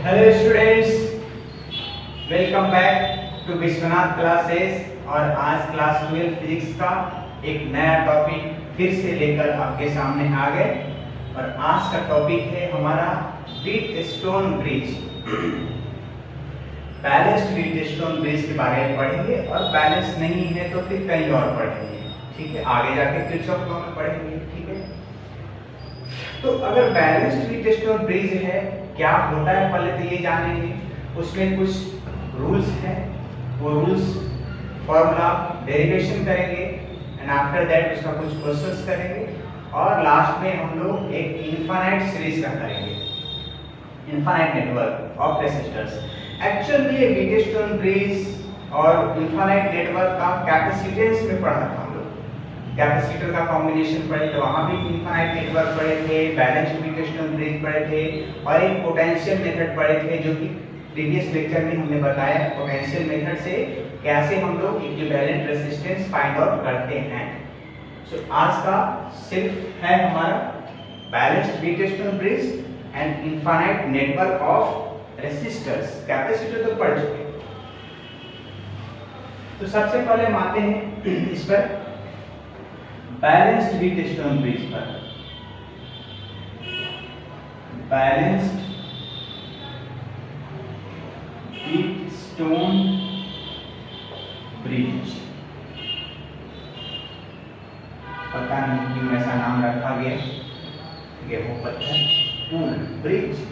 Hello students, welcome back to Vishwanath classes. और आज class 12 physics का एक नया टॉपिक फिर से लेकर आपके सामने आ गए। और आज का टॉपिक है हमारा Wheatstone bridge. Balanced Wheatstone bridge के बारे में पढ़ेंगे, और बैलेंस नहीं है तो फिर कहीं और पढ़ेंगे। ठीक है, आगे जाके किरचॉफ लॉ में पढ़ेंगे। ठीक है, तो अगर बैलेंस्ड व्हीटस्टोन ब्रिज है, क्या होता है पहले तो ये जानेंगे। उसमें कुछ रूल्स हैं, वो रूल्स फॉर्मूला डेरिवेशन करेंगे, एंड आफ्टर दैट उसका कुछ क्वेश्चंस करेंगे, और लास्ट में हम लोग एक इनफाइनाइट सीरीज का करेंगे, infinite network of resistors. Actually ये व्हीटस्टोन ब्रिज और इनफाइनाइट नेटवर्क का कैपेसिटेंस में पढ़ा था हम लोग। कैपेसिटर का कॉम्बिनेशन पढ़े थे, वहां भी इनफाइनाइट नेटवर्क पढ़े थे, बैलेंस्ड व्हीटस्टोन ब्रिज पढ़े थे, और एक पोटेंशियल मेथड पढ़े थे जो कि प्रीवियस लेक्चर में हमने बताया पोटेंशियल मेथड से कैसे हम लोग इक्विवेलेंट रेजिस्टेंस फाइंड आउट करते हैं। सो आज का सिर्फ है हमारा balanced Wheatstone bridge and infinite network of resistors. Capacitor तो पढ़ चुके। तो सबसे पहले हम आते हैं इस पर बैलेंस्ड व्हीटस्टोन ब्रिज पर। बैलेंस्ड व्हीटस्टोन ब्रिज, पता नहीं क्यों ऐसा नाम रखा गया, गेहूं पत्थर पुल ब्रिज,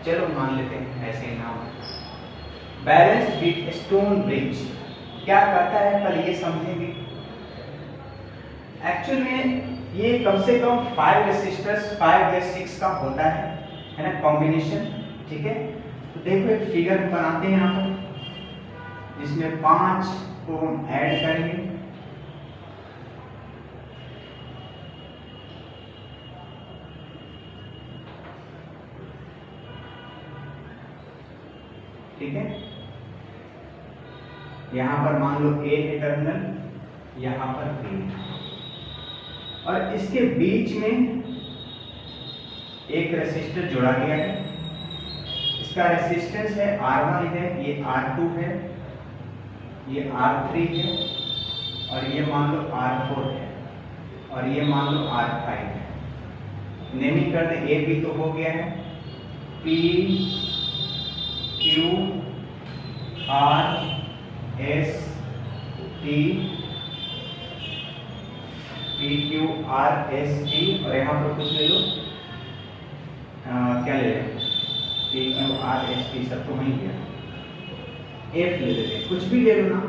चलो मान लेते हैं ऐसे नाम। बैलेंस्ड व्हीटस्टोन ब्रिज क्या करता है पहले ये समझेंगे। एक्चुअल में ये कम से कम 5 रेसिस्टर्स 5 या 6 का होता है ना, कॉम्बिनेशन। ठीक है, तो देखो एक फिगर बनाते हैं यहाँ पर, जिसमें 5 को हम ऐड करेंगे। ठीक है, यहाँ पर मान लो A है टर्मिनल, यहाँ पर B, और इसके बीच में एक रेसिस्टर जोड़ा गया है। इसका रेसिस्टेंस है R1 है, ये R2 है, ये R3 है, और ये मान लो R4 है, और ये मान लो R5 है। नेमिंग कर दे, A भी तो हो गया है, P Q R S T, P Q R S T, और यहाँ पर कुछ ले लो, क्या ले लें, P Q R S T सब तो वहीं गया, F ले लेते, कुछ भी ले लो ना,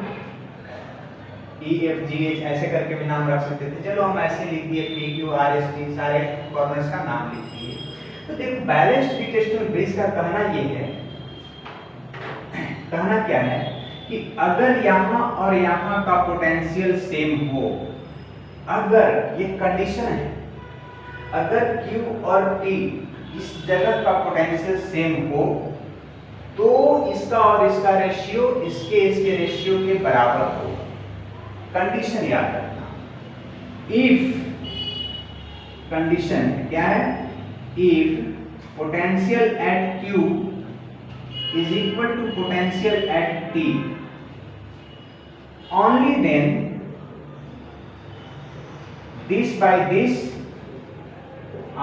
E F G H ऐसे करके भी नाम रख सकते थे। चलो हम ऐसे लिख दिए, P Q R S T, सारे कॉर्नर्स का नाम लिख दिए। तो देखो बैलेंस्ड व्हीटस्टोन ब्रिज का कहना ये है, कहना क्या है कि अगर यहाँ और यहाँ का पोटेंशियल सेम हो, अगर ये कंडीशन है, अगर Q और T इस जगह का पोटेंशियल सेम हो, तो इसका और इसका रेशियो इसके रेशियो के बराबर हो। कंडीशन याद रखना, इफ कंडीशन क्या है, if potential at Q is equal to potential at T, only then this by this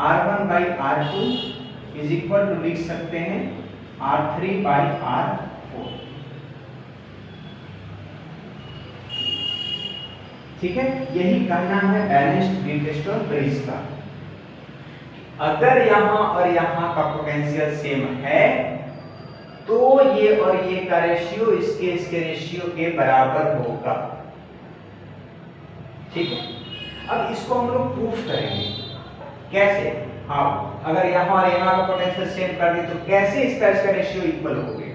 R1 by R2 is equal to लिख सकते हैं R3 by R4। ठीक है, यही कहना है बैलेंस्ड व्हीटस्टोन ब्रिज का। अगर यहां और यहां का पोटेंशियल सेम है, तो ये और ये का रेशियो इसके रेशियो के बराबर होगा। ठीक है, अब इसको हम लोग प्रूफ करेंगे। कैसे? हाँ, अगर यहाँ और यहाँ का पोटेंशियल सेम कर दें तो कैसे इसका रेशियो इक्वल हो गए।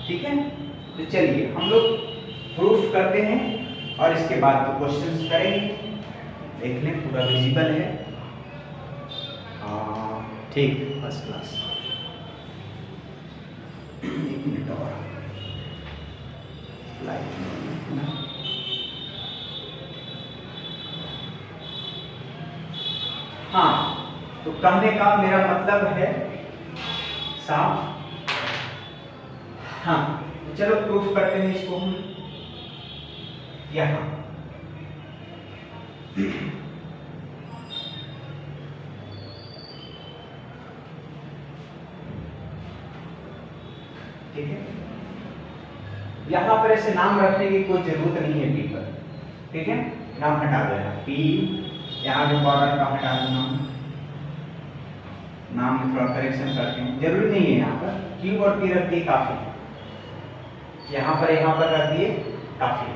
ठीक है, तो चलिए हम लोग प्रूफ करते हैं, और इसके बाद तो क्वेश्चंस करेंगे। देख लें पूरा विजिबल है, ठीक, फर्स्ट क्लास। एक मिनट और लाइट। हाँ, तो कहने का मेरा मतलब है साफ। हाँ चलो प्रूफ करते हैं इसको हम यहाँ। ठीक है, यहाँ पर ऐसे नाम रखने की कोई जरूरत नहीं है पी पर। ठीक है, नाम हटा देना पी, यहाँ के कॉर्नर का हटा देना, नाम में थोड़ा करेक्शन करते हैं, जरूरी नहीं है यहाँ पर क्यू और पी रख दिए काफी है, यहाँ पर रख दिए काफी है,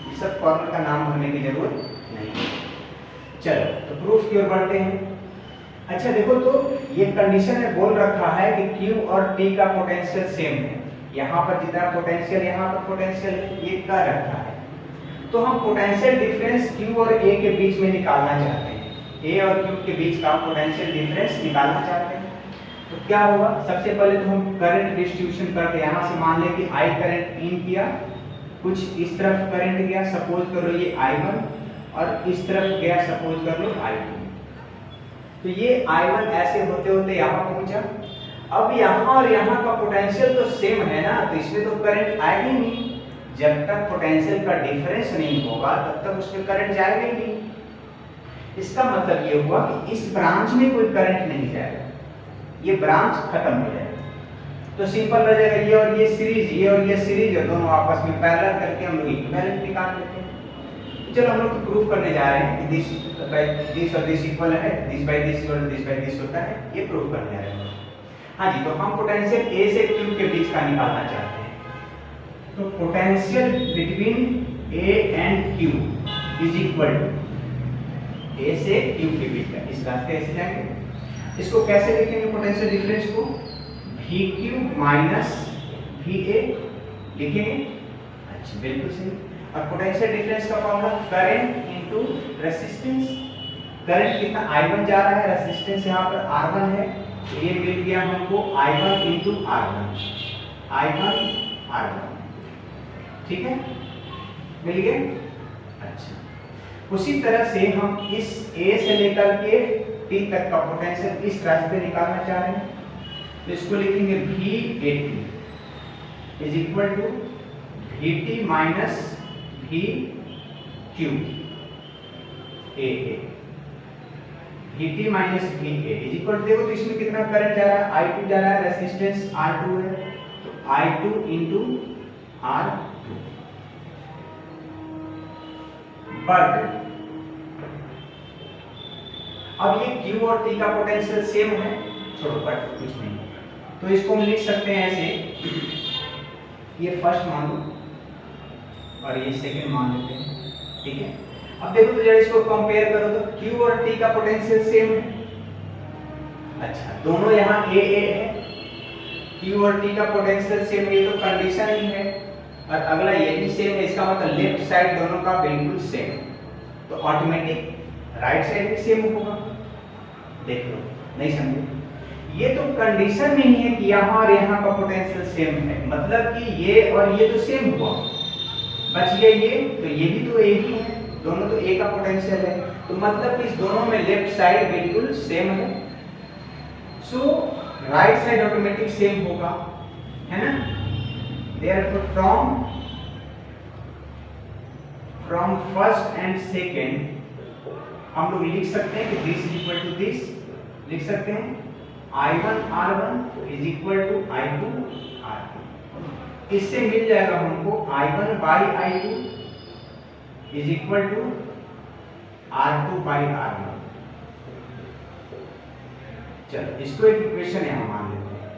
ये सब कॉर्नर का नाम भरने की जरूरत नहीं है। चलो तो प्रूफ की ओर बढ़ते हैं। अच्छा देखो, तो ये कंडीशन में बोल रखा है कि Q और T का पोटेंशियल सेम है, यहाँ पर जितना पोटेंशियल यहाँ पर पोटेंशियल ये कर रखा है, तो हम पोटेंशियल डिफरेंस Q और A के बीच में निकालना चाहते हैं, A और Q के बीच का पोटेंशियल डिफरेंस निकालना चाहते हैं। तो क्या होगा, सबसे पहले तो हम करंट डिस्ट्रीब्यूशन करके यहाँ से मान लें कि I करंट इन किया, कुछ इस तरफ करंट गया, सपोज करो ये I1, और इस तरफ गया सपोज कर लो I2। तो ये I1 ऐसे होते होते यहाँ पहुंचा। अब यहाँ और यहाँ का पोटेंशियल तो सेम है ना, तो इसमें तो करंट आएगा ही नहीं। जब तक पोटेंशियल का डिफरेंस नहीं होगा तब तक उसमें करंट जाएगा ही नहीं। इसका मतलब ये हुआ कि इस ब्रांच में कोई करंट नहीं जाएगा, ये ब्रांच खत्म हो जाएगा। तो सिंपल रह जाएगा ये और ये सीरीज, और दोनों आपस में पैरेलल करके हम लोग इक्विवेलेंट निकाल लेते हैं। चलो हम लोग प्रूफ करने जा रहे हैं कि दिस और दिस इक्वल है, दिस बाय दिस होता है, ये प्रूफ करने जा रहे हैं। हाँ जी, तो हम पोटेंशियल A से Q के बीच का निकालना चाहते हैं। तो potential between A and Q is equal to A से Q के बीच का, इस रास्ते ऐसे जाएंगे। इसको कैसे लिखेंगे पोटेंशियल डिफरेंस को, VQ माइनस VA लिखेंगे। अच्छा बिल्कुल सही। और पोटेंशियल डिफरेंस का formula current into resistance, current कितना I1 जा रहा है, रेजिस्टेंस यहाँ पर R1 है, तो ये मिल गया हमको I1 इनटू R1, ठीक है, मिल गए। अच्छा, उसी तरह से हम इस A से लेकर के T तक का पोटेंशियल इस रास्ते निकालना चाह रहे हैं, तो इसको लिखेंगे VAT is equal to VT minus VQ AA, VT minus VA is equal to, देखो तो इसमें कितना करंट जा रहा है, I2 जा रहा है, रेजिस्टेंस R2 है, तो I2 इनटू R2। बट अब ये Q और T का पोटेंशियल सेम है, छोड़ो बट कुछ नहीं, तो इसको हम लिख सकते हैं ऐसे, ये फर्स्ट मान लो और ये सेकंड मान लेते हैं। ठीक है, अब देखो तो जरा इसको कंपेयर करो तो Q और T का पोटेंशियल सेम है। अच्छा, दोनों यहाँ A है, Q और T का पोटेंशियल सेम, ये तो कंडीशन ही है, और अगला ये भी सेम है, इसका मतलब लेफ्ट साइड दोनों का बिल्कुल सेम, तो ऑटोमेटिक राइट साइड भी सेम होगा। देख लो, नहीं समझे, ये तो कंडीशन नहीं है कि यहाँ और यहाँ का पोटेंशियल सेम है, मतलब कि ये और ये तो सेम हुआ, बच गया ये, तो ये भी तो एक ही है, दोनों तो एक का पोटेंशियल है, तो मतलब कि इस दोनों में लेफ्ट साइड बिल्कुल सेम है, so right side automatic same होगा, है ना। Therefore from first and second हम लोग लिख सकते हैं कि this is equal to this, लिख सकते हैं I1 R1 is equal to I2 R2। इससे मिल जाएगा हमको I1 by I2 is equal to R2 by R1। चलो इसको एक इक्वेशन यहाँ मान लेते हैं,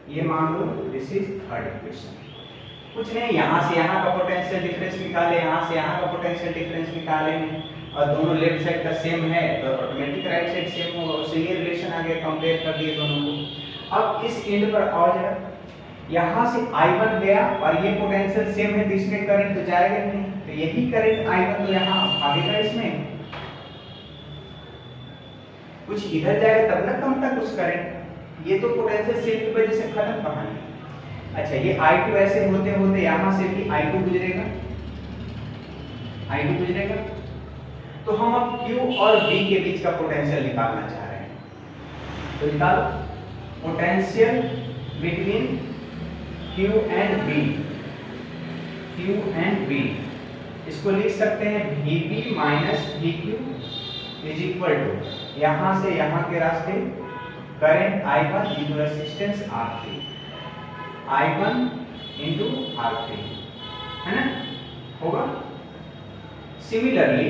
ये मान लो दिस इज थर्ड इक्वेशन। कुछ नहीं, यहाँ से यहाँ का पोटेंशियल डिफरेंस निकाले, यहाँ से यहाँ का पोटेंशियल डिफरेंस निकाले, और दोनों लेफ्ट साइड का सेम है तो ऑटोमेटिक राइट साइड सेम होगा, उससे ये रिलेशन आ गया, कंपेयर कर दिए दोनों को। अब इस एंड पर आओ जरा, यहाँ से I1 गया और ये पोटेंशियल सेम है, तो इसमें करंट तो जाएगा नहीं, तो यही करंट I1 तो यहाँ भागेगा, इसमें कुछ इधर जाएगा तब ना कम तक उस करंट, ये तो पोटेंशियल सेम की वजह से खत्म कहानी। अच्छा, ये I2 ऐसे होते होते यहाँ से भी I2 गुजरेगा, तो हम अब Q और V के बीच का पोटेंशियल निकालना चाह रहे हैं, तो निकालो। Potential between Q and B, Q and B, इसको लिख सकते हैं VB minus VQ is equal to यहां से यहां के रास्ते current I1 into resistance R3, I1 into R3, है ना, होगा। सिमिलरली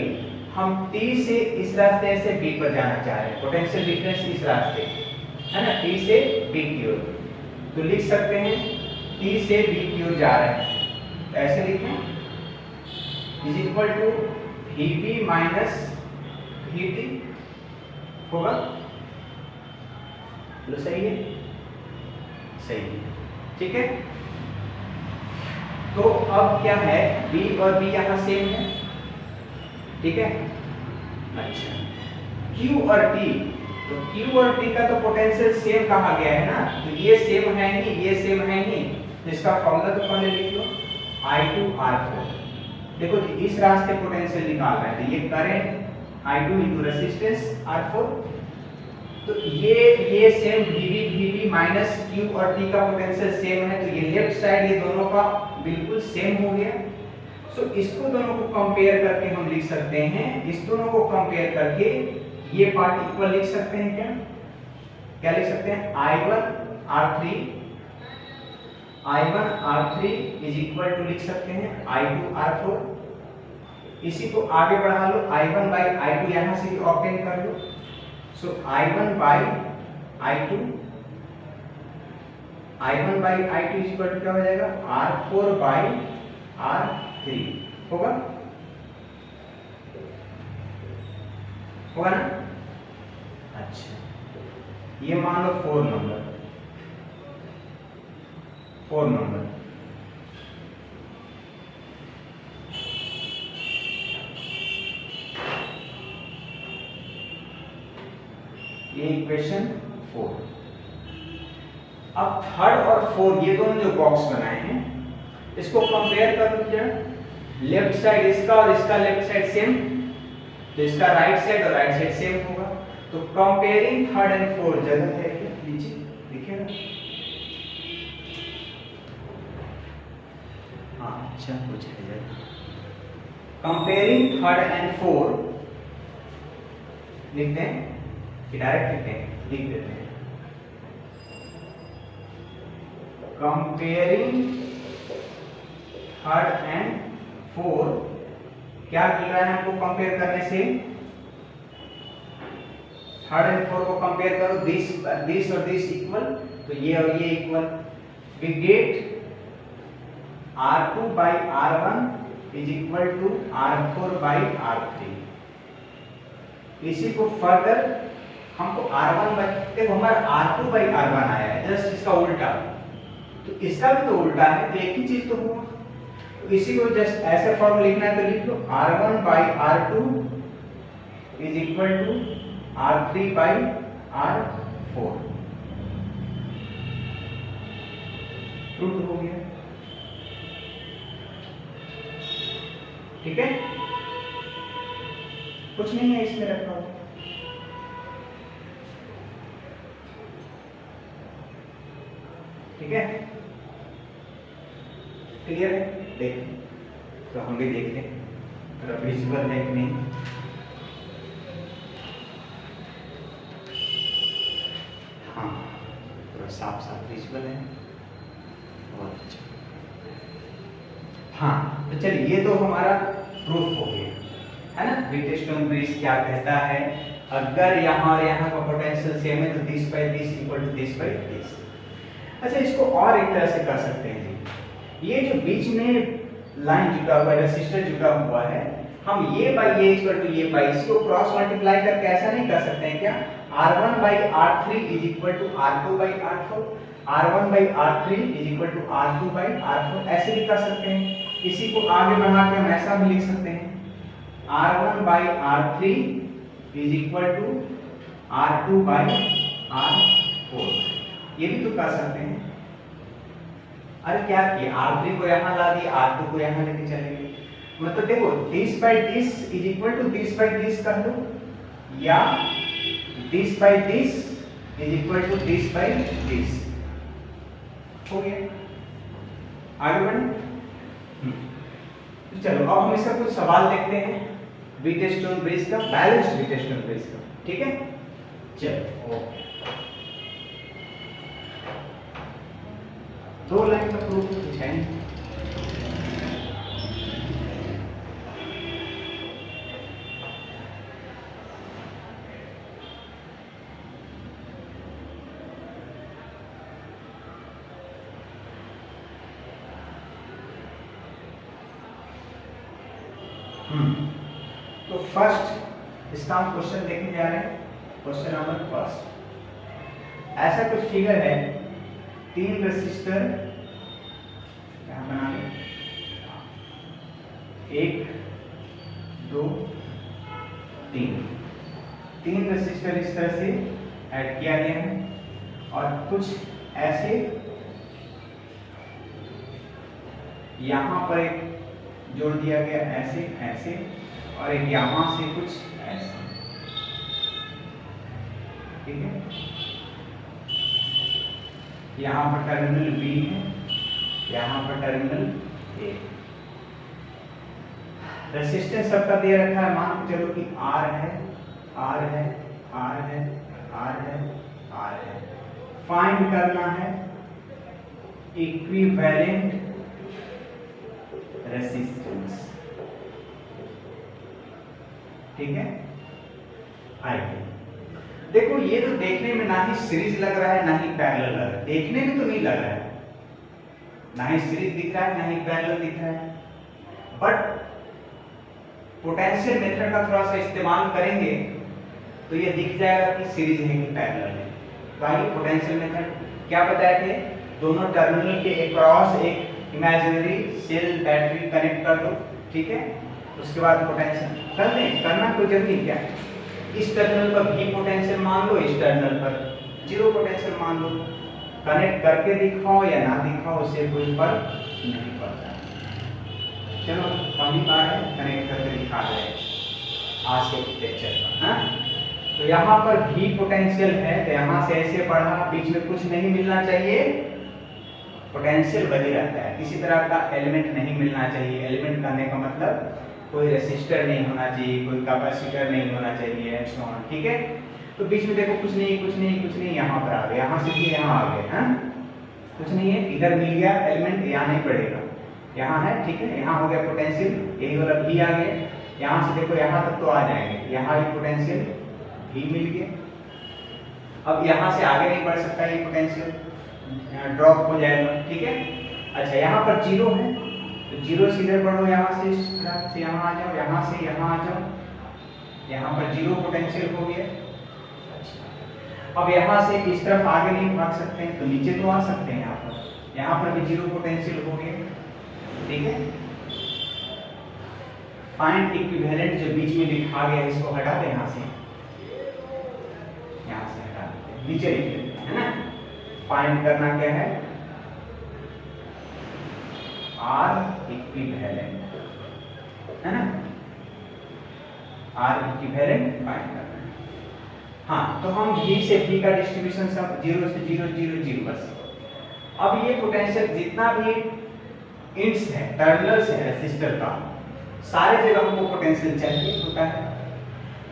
हम T से इस रास्ते से B पर जाना चाह रहे हैं, पोटेंशियल डिफरेंस इस रास्ते, है ना, T से B की ओर, तो लिख सकते हैं T से B की ओर जा रहे हैं, तो ऐसे लिखें is equal to VB minus VT, होगा। तो सही है, सही है, ठीक है। तो अब क्या है, B और B यहाँ सेम है, ठीक है। अच्छा, Q और T, तो Q और T का तो पोटेंशियल सेम कहा गया है ना, तो ये सेम है नहीं, ये सेम है नहीं, तो इसका फॉर्मूला तो पहले लिख लो, I2R4। देखो जी, इस रास्ते पोटेंशियल निकाल रहे हैं, तो ये current I2 into resistance R4, तो ये सेम VB माइनस Q और T का पोटेंशियल सेम है, तो ये लेफ्ट साइड ये दोनों का बिल्कुल सेम हो गया। सो इसको दोनों को कंपेयर करके हम लिख सकते हैं, इस दोनों को कंपेयर करके ये पार्ट इक्वल लिख सकते हैं, क्या लिख सकते हैं, I1 R3 is equal to लिख सकते हैं I2 R4। इसी को आगे बढ़ा लो, I1 बाई I2 यहां से भी ऑब्टेन कर लो, so I1 by I2 is equal to क्या हो जाएगा, R4 बाई R3, होगा, होगा ना। अच्छा, ये मान लो 4 नंबर, ये इक्वेशन 4। अब थर्ड और फोर्थ ये दोनों जो बॉक्स बनाए हैं, इसको कंपेयर कर लो क्या, लेफ्ट साइड इसका और इसका लेफ्ट साइड सेम, तो इसका राइट साइड और राइट साइड सेम होगा, तो कंपेयरिंग थर्ड एंड फोर्थ जगह है क्या, नीचे दिखेगा, हाँ अच्छा कुछ है, कंपेयरिंग थर्ड एंड फोर्थ लिखते हैं कि डायरेक्ट लिखते हैं, लिख देते हैं, कंपेयरिंग थर्ड एंड फोर्थ, क्या मिल रहा है हमको कंपेयर करने से, थर्ड एंड फोर्थ को कंपेयर करो, दिस और दिस इक्वल, तो ये और ये equal, we get R2 by R1 is equal to R4 by R3। इसी को फर्दर हमको R1 बाई, देखो हमारा R2 बाई R1 आया है, जस्ट इसका उल्टा, तो इसका भी तो उल्टा है, तो एक ही चीज तो हुआ, तो इसी को जस्ट ऐसे फॉर्म लिखना है, तो लिख लो R1 by R2 is equal to R3 by R4, prove हो गया, ठीक है, कुछ नहीं है इसमें रखा हुआ, ठीक है, क्लियर है, देखें तो हम भी देख लें, थोड़ा विजुअल है कि नहीं, हाँ थोड़ा साफ साफ विजुअल है, बहुत अच्छा, हाँ तो चलिए ये तो हमारा प्रूफ हो गया है ना, व्हीटस्टोन ब्रिज क्या कहता है, अगर यहाँ और यहाँ का पोटेंशियल सेम है तो this by this equal to this by this. अच्छा, इसको और एक तरह से कर सकते हैं जी, ये जो बीच में लाइन जुड़ा हुआ है, रेसिस्टर जुड़ा हुआ है, हम ये बाई ये इक्वल टू ये बाई, इसको क्रॉस मल्टीप्लाई करके ऐसा नहीं कर सकते हैं क्या, R1 by R3 is equal to R2 by R4, R1 by R3 is equal to R2 by R4, ऐसे भी कर सकते हैं। इसी को आगे बढ़ा के हम ऐसा भी लिख सकते हैं, R1 by R3 is equal to R2 by R4, ये भी तो कर सकते हैं। अरे क्या किया, R3 को यहाँ ला दिया, R2 को यहाँ लेके चले गए, मतलब देखो this by this is equal to this by this कर लो, या this by this is equal to 30/30 हो गया। आगे बढ़े। तो चलो अब हम इसका कुछ सवाल देखते हैं व्हीटस्टोन ब्रिज का, बैलेंस्ड व्हीटस्टोन ब्रिज का, ठीक है। चलो ओके, 2 लाइन का प्रूफ कुछ है नहीं। तो फर्स्ट इसका हम क्वेश्चन देखने जा रहे हैं। क्वेश्चन नंबर फर्स्ट, ऐसा कुछ फिगर है, 3 रेसिस्टर क्या बना लें, 1 2 3 रेसिस्टर इस तरह से ऐड किया गया है और कुछ ऐसे यहां पर एक जोड़ दिया गया, ऐसे ऐसे, और एक यहां से कुछ ऐसे, ठीक है। यहां पर टर्मिनल बी है, यहां पर टर्मिनल ए। रेजिस्टेंस सबका दे रखा है, मान के चलो कि आर है, आर है, आर है, आर है, आर है। फाइंड करना है इक्विवेलेंट रेजिस्टेंस, ठीक है। आइए देखो, ये तो देखने में ना ही सीरीज लग रहा है ना ही पैरेलल लग रहा है, देखने में तो नहीं लग रहा है, ना ही सीरीज दिख रहा है ना ही पैरेलल दिख रहा है, बट पोटेंशियल मेथड का थोड़ा सा इस्तेमाल करेंगे तो ये दिख जाएगा कि सीरीज है कि पैरेलल है। तो आइए पोटेंशियल मेथड क्या बताए थे, दोनों टर्मिनल के अक्रॉस एक इमेजिनरी सेल बैटरी कनेक्ट कर दो, ठीक है। उसके बाद पोटेंशियल कर दें, करना कोई जरूरी क्या, इस टर्मिनल पर भी पोटेंशियल मान लो, इस टर्मिनल पर 0 पोटेंशियल मान लो, कनेक्ट करके दिखाओ या ना दिखाओ उससे कोई फर्क नहीं पड़ता। चलो पहली बार है, कनेक्ट करके दिखा रहे हैं आज के लेक्चर पर, हाँ। तो यहाँ पर भी पोटेंशियल है, तो यहाँ से ऐसे पढ़ा, बीच में कुछ नहीं मिलना चाहिए, पोटेंशियल बनी रहता है, किसी तरह का एलिमेंट नहीं मिलना चाहिए। एलिमेंट करने का मतलब कोई रेसिस्टर नहीं होना चाहिए, कोई कैपेसिटर नहीं होना चाहिए, ठीक है। तो बीच में देखो कुछ नहीं, कुछ नहीं, कुछ नहीं, यहाँ पर आ गए, यहाँ से भी यहाँ आ गए, हाँ, कुछ नहीं है, इधर मिल गया एलिमेंट, यहाँ नहीं पड़ेगा, यहाँ है, ठीक है। यहाँ हो गया पोटेंशियल, यही वाला भी आ गया, यहाँ से देखो यहाँ तक तो आ जाएंगे, यहाँ भी पोटेंशियल भी मिल गया। अब यहाँ से आगे नहीं बढ़ सकता ये पोटेंशियल, ड्रॉप हो जाएगा, ठीक है। अच्छा यहाँ पर 0 है, तो 0 से इधर बढ़ो, यहाँ से यहाँ आ जाओ, यहाँ से यहाँ आ जाओ, यहाँ पर 0 पोटेंशियल हो गया। अच्छा अब यहाँ से इस तरफ आगे नहीं भाग सकते हैं, तो नीचे तो आ सकते हैं, यहाँ पर भी 0 पोटेंशियल हो गया, ठीक है। फाइंड इक्विवेलेंट जो बीच में लिखा गया इसको हटा दे, यहाँ से हटा देते, नीचे लिख देते हैं, है ना। फाइंड करना क्या है, आर इक्विवेलेंट, है ना, आर इक्विवेलेंट फाइंड करना है। हाँ, तो हम V से V का डिस्ट्रीब्यूशन सब 0 से 0 0 0 बस। अब ये पोटेंशियल जितना भी इंड्स है, टर्मिनल्स है रेसिस्टर का, सारे जगह हमको पोटेंशियल चाहिए होता है।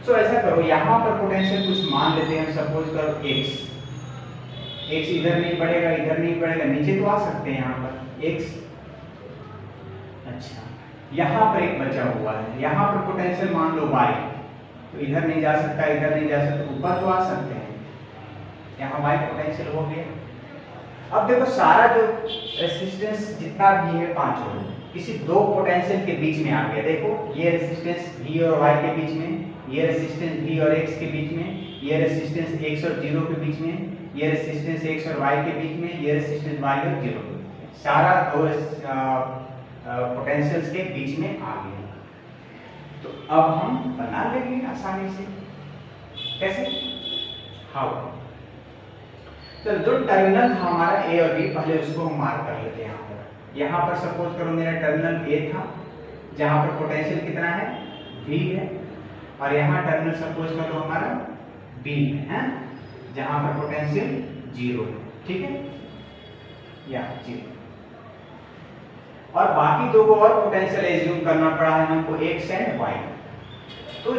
सो ऐसा करो, यहाँ पर पोटेंशियल कुछ मान लेते हैं, सपोज करो x इधर नहीं बढ़ेगा, इधर नहीं बढ़ेगा, नीचे तो आ सकते हैं यहाँ पर x। अच्छा यहाँ पर एक बचा हुआ है, यहाँ पर पोटेंशियल मान लो y, तो इधर नहीं जा सकता, इधर नहीं जा सकता, ऊपर तो आ सकते हैं, यहाँ y पोटेंशियल हो गया। अब देखो सारा जो रेसिस्टेंस जितना भी है 5 ओम, किसी 2 पोटेंशियल के बीच में आ गया। देखो ये रेसिस्टेंस V और y के बीच में, ये रेसिस्टेंस V और x के बीच में, ये रेसिस्टेंस x और 0 के बीच में, ये रेसिस्टेंस x और y के बीच में, ये रेसिस्टेंस y और 0 के बीच में, सारा 2 पोटेंशियल्स के बीच में आ गया। तो अब हम बना लेंगे आसानी से, कैसे, हाउ। तो जो टर्मिनल था हमारा A और B, पहले उसको हम मार्क कर लेते हैं। यहाँ पर सपोज करो मेरा टर्मिनल A था, जहाँ पर पोटेंशियल कितना है, V है, और यहाँ टर्मिनल सपोज करो हमारा B है, जहां पर पोटेंशियल 0 है, ठीक है, या 0। और बाकी दो को और पोटेंशियल एज्यूम करना पड़ा है हमको, x एंड y। तो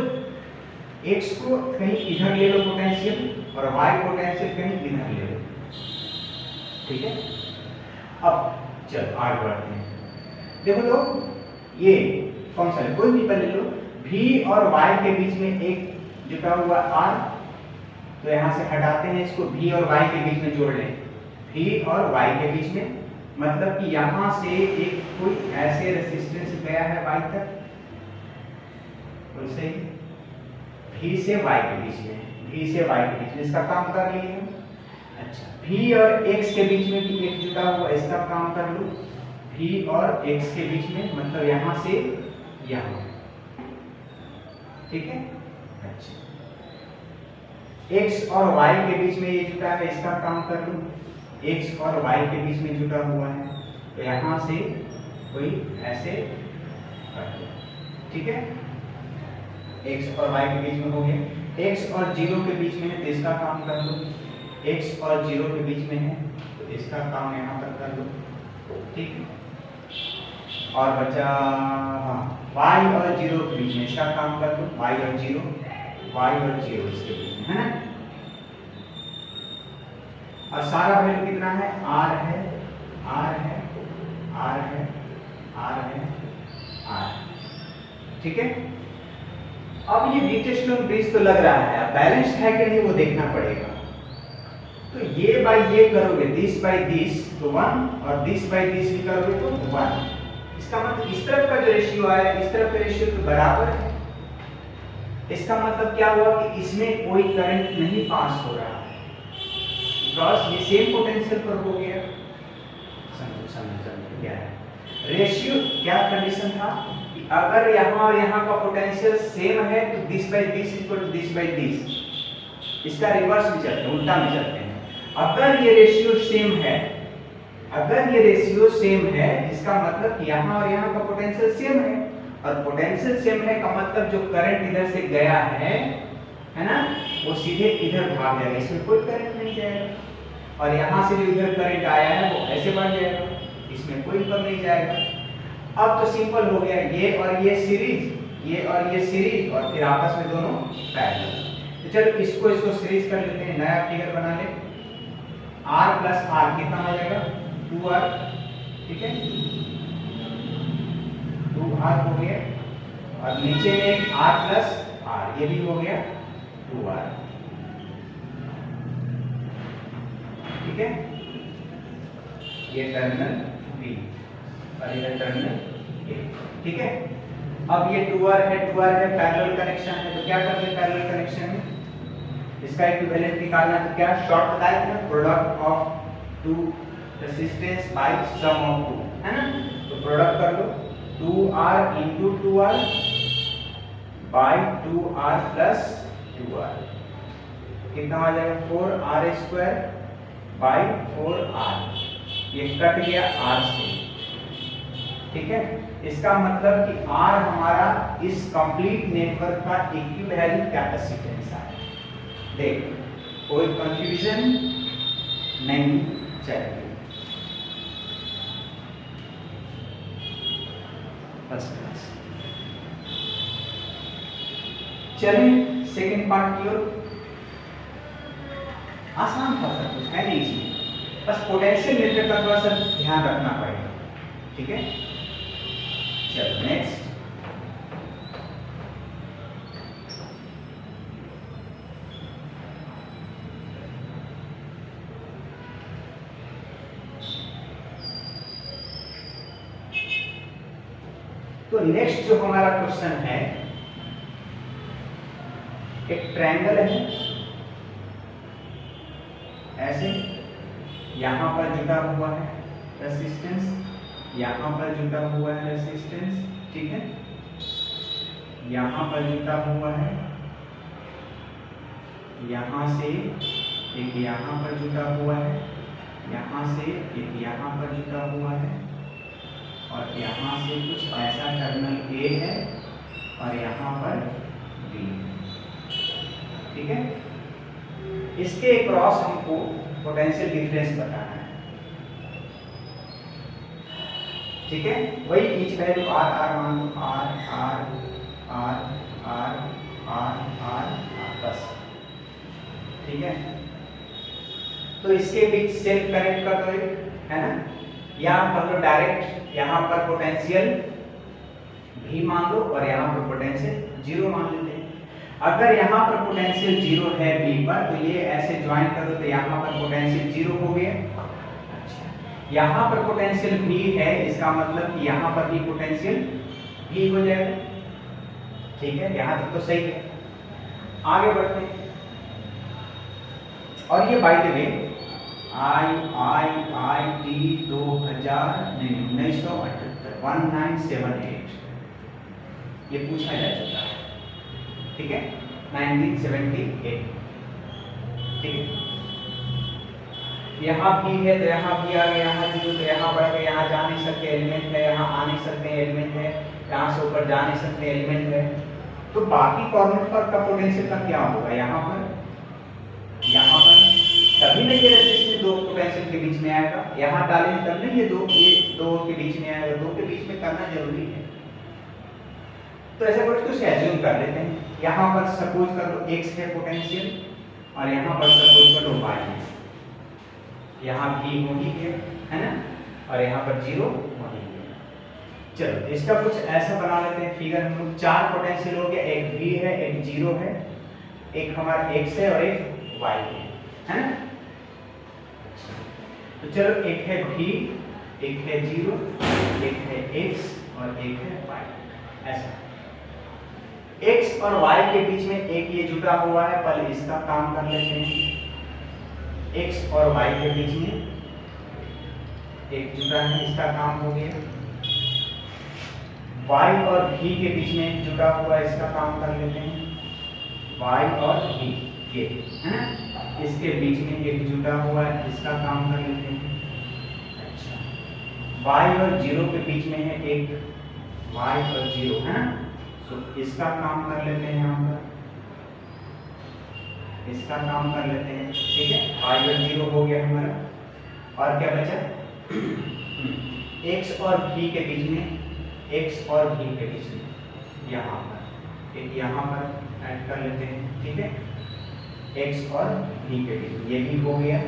x को कहीं इधर ले लो पोटेंशियल, और y पोटेंशियल कहीं इधर ले लो, ठीक है। अब चलो आगे बढ़ते हैं। देखो तो ये फंक्शन कोई भी ले लो, v और y के बीच में एक जुटा हुआ r, तो यहां से हटाते हैं इसको, v और y के बीच में जोड़ लें, v और y के बीच में, मतलब कि यहां से एक कोई ऐसे रेजिस्टेंस गया है y तक, वैसे v से y के बीच में, v से y के बीच में, इसका काम कर लिए हम। अच्छा, v और x के बीच में भी एक जुटा हुआ, इसका काम कर लो, v और x के बीच में, मतलब यहां से यहां, ठीक है। अच्छा, x और y के बीच में ये जुटा है, इसका काम कर लो, x और y के बीच में जुटा हुआ है, तो यहां से कोई ऐसे कर दो, ठीक है। x और y के बीच में हो गया, x और 0 के बीच में है तो इसका काम कर लो, x और 0 के बीच में है तो इसका काम यहाँ पर कर लो, ठीक है। और बचा हाँ y और 0 के बीच में, इसका काम कर लो, y और 0 इसके बीच में, है ना। और सारा वैल्यू कितना है, r है, r है, r है, r है, r, ठीक है। अब ये वीटस्टोन ब्रिज तो लग रहा है, बैलेंस्ड है कि नहीं वो देखना पड़ेगा। तो ये बाय ये करोगे, दिस बाय दिस तो 1, और दिस बाय दिस भी करोगे तो 1। इसका मतलब इस तरफ का जो रेशियो आया, इस तरफ का रेशियो तो बराबर है। इसका मतलब क्या हुआ कि इसमें कोई करंट नहीं पास हो रहा है, बिकॉज ये सेम पोटेंशियल पर हो गया। समझो क्या है रेशियो, क्या कंडीशन था कि अगर यहाँ और यहाँ का पोटेंशियल सेम है तो this by this equal to this by this, इसका रिवर्स भी चलते हैं, उल्टा भी चलते हैं। अगर ये रेशियो सेम है, अगर ये रेशियो सेम है, इसका मतलब कि यहाँ और यहाँ का पोटेंशियल सेम है, और पोटेंशियल सेम है का मतलब जो करंट इधर से गया है ना, वो सीधे इधर भाग जाएगा, इसमें कोई करंट नहीं जाएगा। और यहाँ से जो इधर करंट आया है वो ऐसे बढ़ जाएगा, इसमें कोई ऊपर नहीं जाएगा। अब तो सिंपल हो गया, ये और ये सीरीज, ये और ये सीरीज, और फिर आपस में दोनों पैरेलल। तो चलो इसको सीरीज कर लेते हैं, नया फिगर बना ले। r प्लस r कितना हो जाएगा, 2r, ठीक है, 2r हो गया, और नीचे में एक r प्लस r, ये भी हो गया 2r, ठीक है। ये टर्मिनल B और ये टर्मिनल A, ठीक है। अब ये 2R है, पैरेलल कनेक्शन है, तो क्या करते हैं पैरेलल कनेक्शन में, इसका इक्विवेलेंट निकालना। तो क्या शॉर्ट बताया था, product of two resistance by sum of two, है ना। तो प्रोडक्ट कर लो, 2R into 2R by 2R plus 2R, कितना आ जाएगा, 4R स्क्वायर by 4R, ये कट गया R से, ठीक है। इसका मतलब कि R हमारा इस कंप्लीट नेटवर्क का इक्विवेलेंट कैपेसिटेंस है। देख कोई कंफ्यूजन नहीं चाहिए, फर्स्ट क्लास। चलिए सेकंड पार्ट की ओर। आसान था, सब कुछ है नहीं इसमें, बस पोटेंशियल नेटवर्क का थोड़ा सा ध्यान रखना पड़ेगा, ठीक है। चलो नेक्स्ट, तो नेक्स्ट जो हमारा क्वेश्चन है, एक ट्रायंगल है ऐसे, यहां पर जुटा हुआ है रेजिस्टेंस, यहां पर जुटा हुआ है रेजिस्टेंस, ठीक है, यहां पर जुटा हुआ है, यहां से एक यहां पर जुटा हुआ है, यहां से एक यहां पर जुटा हुआ है, और यहां से कुछ ऐसा टर्मिनल A है और यहां पर B, ठीक है। इसके क्रॉस हमको पोटेंशियल डिफरेंस बताना है, ठीक है। वही ईच वैल्यू आर आर मान लो, R R R R R R बस, ठीक है। तो इसके बीच सेल्फ कनेक्ट कर दो, है ना, या कर लो डायरेक्ट, यहाँ पर पोटेंशियल भी मान लो और यहाँ पर पोटेंशियल जीरो मान लेते हैं। अगर यहाँ पर पोटेंशियल जीरो है बी पर, तो ये ऐसे ज्वाइन कर दो, तो यहाँ पर पोटेंशियल जीरो हो गया। अच्छा, यहाँ पर पोटेंशियल भी है, इसका मतलब कि यहाँ पर भी पोटेंशियल भी हो जाएगा, ठीक है। यहाँ तक तो सही है। आगे बढ़ते हैं, और ये बाय द वे IIIT 1978 1978 ये पूछा जा चुका है, ठीक है, 1978, ठीक है। यहाँ भी है तो यहाँ भी आ गया, यहाँ जीरो तो यहाँ बढ़ गया, यहाँ जा नहीं सकते एलिमेंट है, यहाँ आ नहीं सकते एलिमेंट है, यहाँ से ऊपर जा नहीं सकते एलिमेंट है। तो बाकी कॉर्नर पर का पोटेंशियल का क्या होगा, यहाँ पर तभी ना ये रेजिस्टेंस दो पोटेंशियल के बीच में आएगा, यहाँ डालेंगे तब ना ये दो के बीच में आएगा, दो के बीच में करना जरूरी है। तो ऐसा कुछ एज्यूम कर लेते हैं, यहाँ पर सपोज कर लो x है पोटेंशियल और यहाँ पर सपोज कर लो y है, यहाँ भी हो ही गया, है ना, और यहाँ पर जीरो हो ही गया। चलो इसका कुछ ऐसा बना लेते हैं फिगर, हम लोग चार पोटेंशियल हो गया, एक v है, एक जीरो है, एक हमारा x है और एक y है ना। तो चलो एक है v, एक है जीरो, एक है x और एक है y, ऐसा। x और y के बीच में एक ये जुड़ा हुआ है, पहले इसका काम कर लेते हैं। x और y के बीच में एक जुड़ा है, इसका काम हो गया। y और v के बीच में जुड़ा हुआ है, इसका काम कर लेते हैं। y और v ये है ना, इसके बीच में एक जुड़ा हुआ है, इसका काम कर लेते हैं। अच्छा, y और जीरो के बीच में है एक, y और जीरो है ना, तो इसका काम कर लेते हैं, यहाँ पर इसका काम कर लेते हैं, ठीक है। y और जीरो हो गया हमारा, और क्या बचा x और v के बीच में, x और v के बीच में यहाँ पर एक, यहाँ पर ऐड कर लेते हैं, ठीक है। x और v के बीच में ये भी हो गया।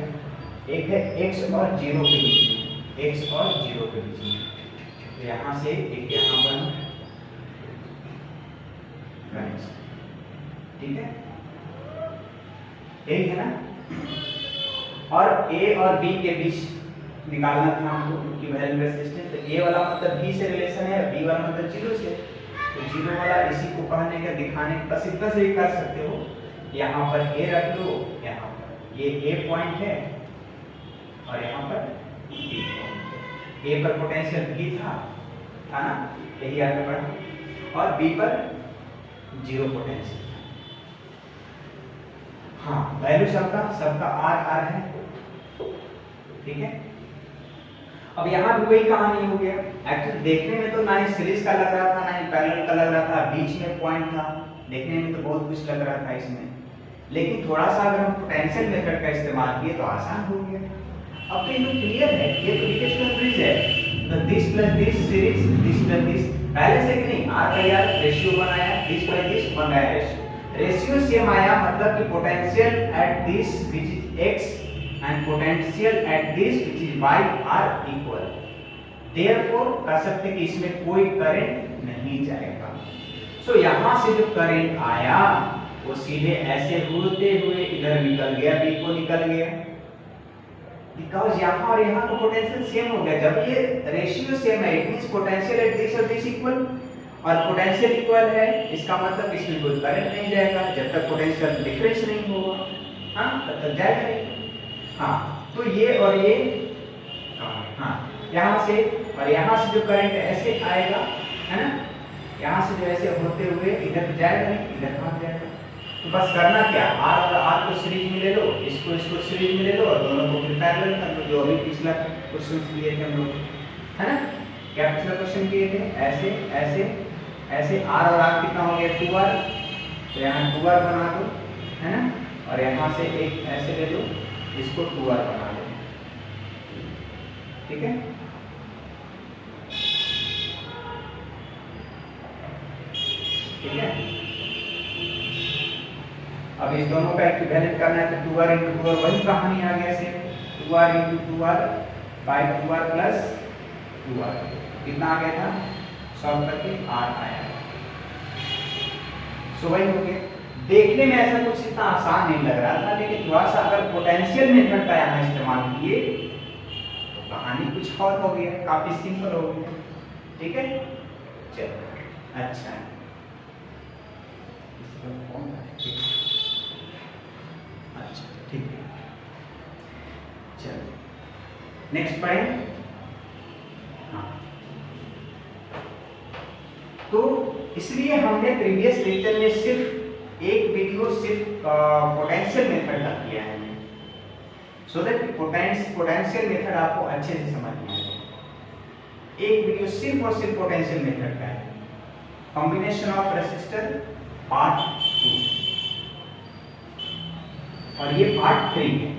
एक है x और जीरो के बीच में, x और जीरो के बीच में, तो यहाँ से एक यहाँ पर, ठीक है, यही है ना। और a और b के बीच निकालना था हमको इक्विवेलेंट रेजिस्टेंस, तो a वाला मतलब b से रिलेशन है, b वाला मतलब जीरो से, तो जीरो वाला इसी को कहने का, दिखाने का सीधा से कर सकते हो। यहाँ पर a रख दो, यहाँ पर ये a पॉइंट है और यहाँ पर b पॉइंट है। a पर पोटेंशियल भी था ना, यही आगे बढ़ा, और b पर जीरो पोटेंशियल। हाँ, वैल्यू सबका आर आर है, ठीक है। अब यहाँ भी वही कहानी हो गया। एक्चुअली देखने में तो ना ही सीरीज का लग रहा था, ना ही पैरेलल का लग रहा था, बीच में पॉइंट था, देखने में तो बहुत कुछ लग रहा था इसमें, लेकिन थोड़ा सा अगर हम पोटेंशियल मेथड का इस्तेमाल किए तो आसान हो गया। अब तो ये क्लियर है, ये तो इक्वेशन ब्रिज है, तो this plus this series, this plus this पहले से कि नहीं, आर का यार रेशियो बनाया, दिस प्लस दिस बन गया रेशियो सेम आया, मतलब कि potential at this which is x and potential at this which is y are equal, therefore कह सकते कि इसमें कोई करंट नहीं जाएगा। सो यहाँ से जो करंट आया वो सीधे ऐसे होते हुए इधर निकल गया, b को निकल गया, बिकॉज यहाँ और यहाँ का पोटेंशियल सेम हो गया। जब ये रेशियो सेम है, it means potential at this और दिस इक्वल, और पोटेंशियल इक्वल है, इसका मतलब इसमें कोई करंट नहीं जाएगा जब तक पोटेंशियल डिफरेंस नहीं होगा, हाँ तब तक जाएगा नहीं। हाँ, तो ये और ये, हाँ यहाँ से और यहाँ से जो करंट ऐसे आएगा, है ना, यहाँ से जो ऐसे होते हुए इधर जाएगा नहीं, इधर भाग जाएगा। तो बस करना क्या, आर और आर को सीरीज में ले लो, इसको सीरीज में ले लो, और दोनों को फिर पैरेलल कर लो, जो अभी पिछला क्वेश्चन किए थे हम लोग, है ना। क्या पिछला क्वेश्चन किए थे, ऐसे ऐसे ऐसे, आर और आर कितना हो गया 2r, तो यहाँ 2r बना दो, है ना, और यहाँ से एक ऐसे ले लो, इसको 2R बना लो, ठीक है। ठीक है, अब इस दोनों का इक्विवेलेंट करना है तो 2R इंटू 2R, वही कहानी आ गया से 2R into 2R by 2R plus 2R, कितना आ गया था, सॉल्व करके R आया। सो वही हो गया। देखने में ऐसा कुछ इतना आसान नहीं लग रहा था, लेकिन थोड़ा सा अगर पोटेंशियल मेथड का यहाँ इस्तेमाल किए तो कहानी कुछ और हो गया, काफी सिंपल हो गया। ठीक है, चलो अच्छा है। अच्छा ठीक है, चलो नेक्स्ट पढ़ें। हाँ, तो इसलिए हमने प्रीवियस लेक्चर में सिर्फ एक वीडियो सिर्फ पोटेंशियल मेथड का किया है, सो दैट पोटेंशियल मेथड आपको अच्छे से समझ में आए। एक वीडियो सिर्फ और सिर्फ पोटेंशियल मेथड का है, कॉम्बिनेशन ऑफ रेसिस्टर पार्ट 2, और ये पार्ट 3 है।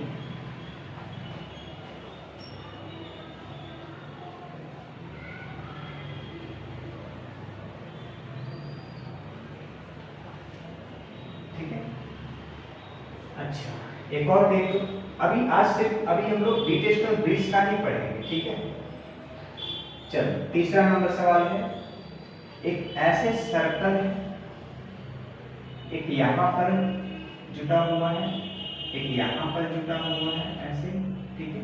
ठीक है, अच्छा एक और देख लो। अभी हम लोग वीटेस्ट और ब्रिज का नहीं पढ़ेंगे, ठीक है। चलो तीसरा नंबर सवाल है, एक ऐसे सर्कल है, एक यहाँ पर जुटा हुआ है, एक यहाँ पर जुटा हुआ है ऐसे, ठीक है,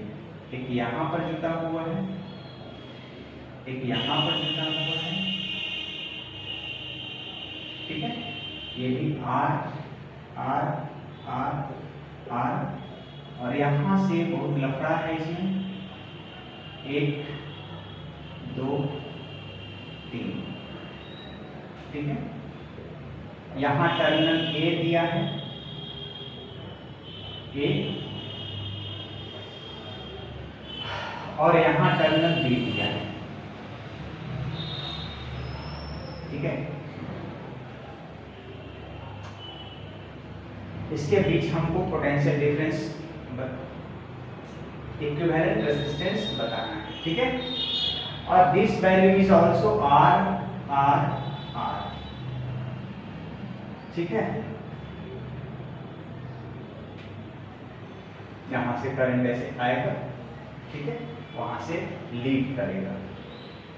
एक यहाँ पर जुटा हुआ है, एक यहाँ पर जुटा हुआ है, ठीक है। ये भी R R R R, और यहाँ से बहुत लफड़ा है इसमें, 1 2 3, ठीक है। यहाँ टर्मिनल A दिया है, A, और यहाँ टर्मिनल B दिया है, ठीक है। इसके बीच हमको पोटेंशियल डिफरेंस इक्विवेलेंट रेजिस्टेंस बताना है, ठीक है। और this value is also R R R, ठीक है। यहां से करंट ऐसे आएगा, ठीक है, वहां से लीड करेगा,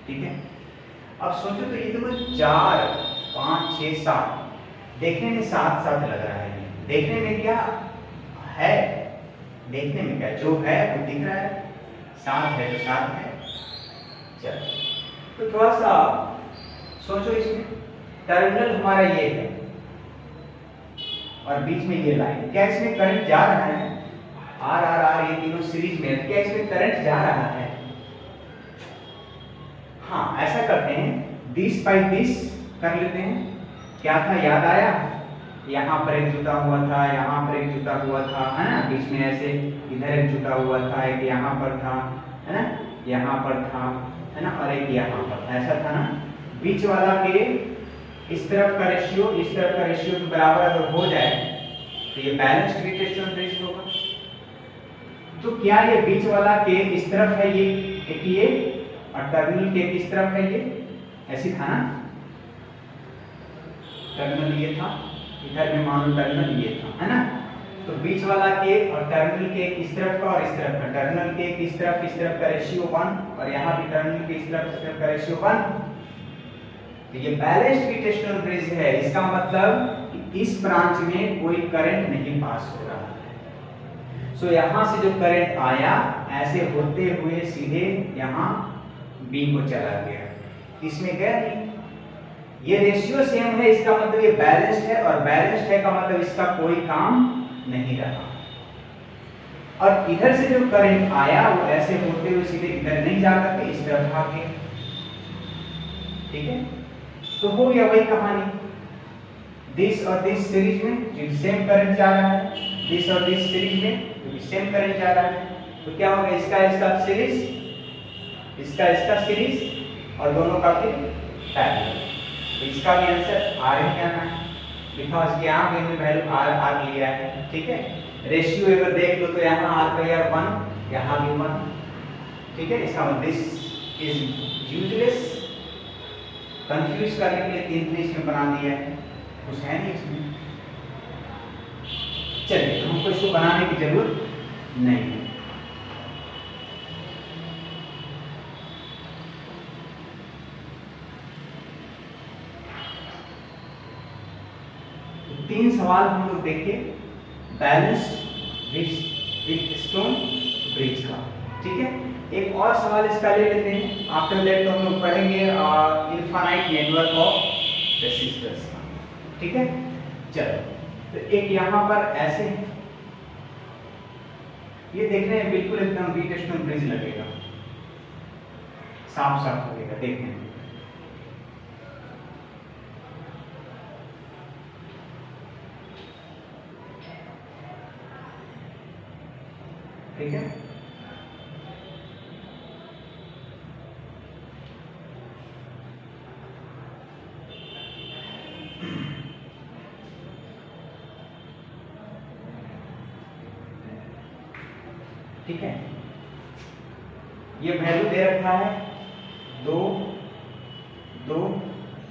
ठीक है। अब सोचो तो ये तो 4 5 6 7 देखने में साथ साथ लग रहा है, देखने में क्या है, देखने में क्या जो है वो दिख रहा है, साथ है तो साथ है। चलो तो थोड़ा सा सोचो, इसमें टर्मिनल हमारा ये है और बीच में ये लाइन, क्या इसमें करंट जा रहा है, R R R ये तीनों सीरीज में है, क्या इसमें करंट जा रहा है। हाँ ऐसा करते हैं, दिस बाई दिस कर लेते हैं। क्या था याद आया, यहाँ पर एक जुटा हुआ था, यहाँ पर एक जुटा हुआ था, है ना, बीच में ऐसे इधर एक जुटा हुआ था, एक यहाँ पर था, है ना, यहाँ पर था, है ना, और एक यहाँ पर था, ऐसा था ना। बीच वाला के इस तरफ का रेशियो इस तरफ का रेशियो के बराबर अगर हो जाए तो ये बैलेंस्ड वीटेस्टोन ब्रिज होगा। तो क्या ये बीच वाला के इस तरफ है, ये एक ये, और टर्मिनल के इस तरफ है ये, ऐसी था ना, टर्मिनल ये था, इधर में मान लो टर्मिनल ये था, है ना। तो बीच वाला के और टर्मिनल के इस तरफ का और इस तरफ का, टर्मिनल के इस तरफ का रेशियो 1, और यहाँ भी टर्मिनल के इस तरफ का रेशियो 1। तो ये बैलेंस्ड वीटेस्टोन ब्रिज है, इसका मतलब इस ब्रांच में कोई करंट नहीं पास हो रहा है। सो यहाँ से जो करंट आया ऐसे होते हुए सीधे यहाँ B को चला गया, इसमें गया नहीं। ये रेशियो सेम है, इसका मतलब ये बैलेंस्ड है, और बैलेंस्ड है का मतलब इसका कोई काम नहीं रहा। और इधर से जो करंट आया वो ऐसे होते हुए सीधे इधर नहीं जा करके इस तरफ भाग गया, ठीक है। तो हो गया वही कहानी, दिस और दिस सीरीज में सेम करंट जा रहा है, दिस और दिस सीरीज में सेम करंट जा रहा है, तो क्या होगा, इसका सीरीज, इसका सीरीज, और दोनों का फिर पैरेलल। तो इसका भी आंसर R ही आना है, बिकॉज यहाँ भी हमने वैल्यू आर लिया है, ठीक है। रेशियो अगर देख लो तो यहाँ r/r 1, यहाँ भी 1, ठीक है। इसका मतलब दिस इज यूजलेस, कंफ्यूज करने के लिए 3 इसमें बना दिया है, कुछ है नहीं इसमें। चलिए तो हमको इसको बनाने की जरूरत नहीं है। तीन सवाल हम लोग देखे बैलेंस्ड व्हीटस्टोन ब्रिज का, ठीक है। एक और सवाल इसका ले लेते हैं। आफ्टर दैट तो हम लोग पढ़ेंगे इनफाइनाइट नेटवर्क ऑफ रेसिस्टर्स का, ठीक है। चलो तो एक यहाँ पर ऐसे ये देखने में बिल्कुल एकदम व्हीटस्टोन ब्रिज लगेगा, साफ साफ लगेगा देखने में, ठीक है। ठीक है, ये वैल्यू दे रखा है 2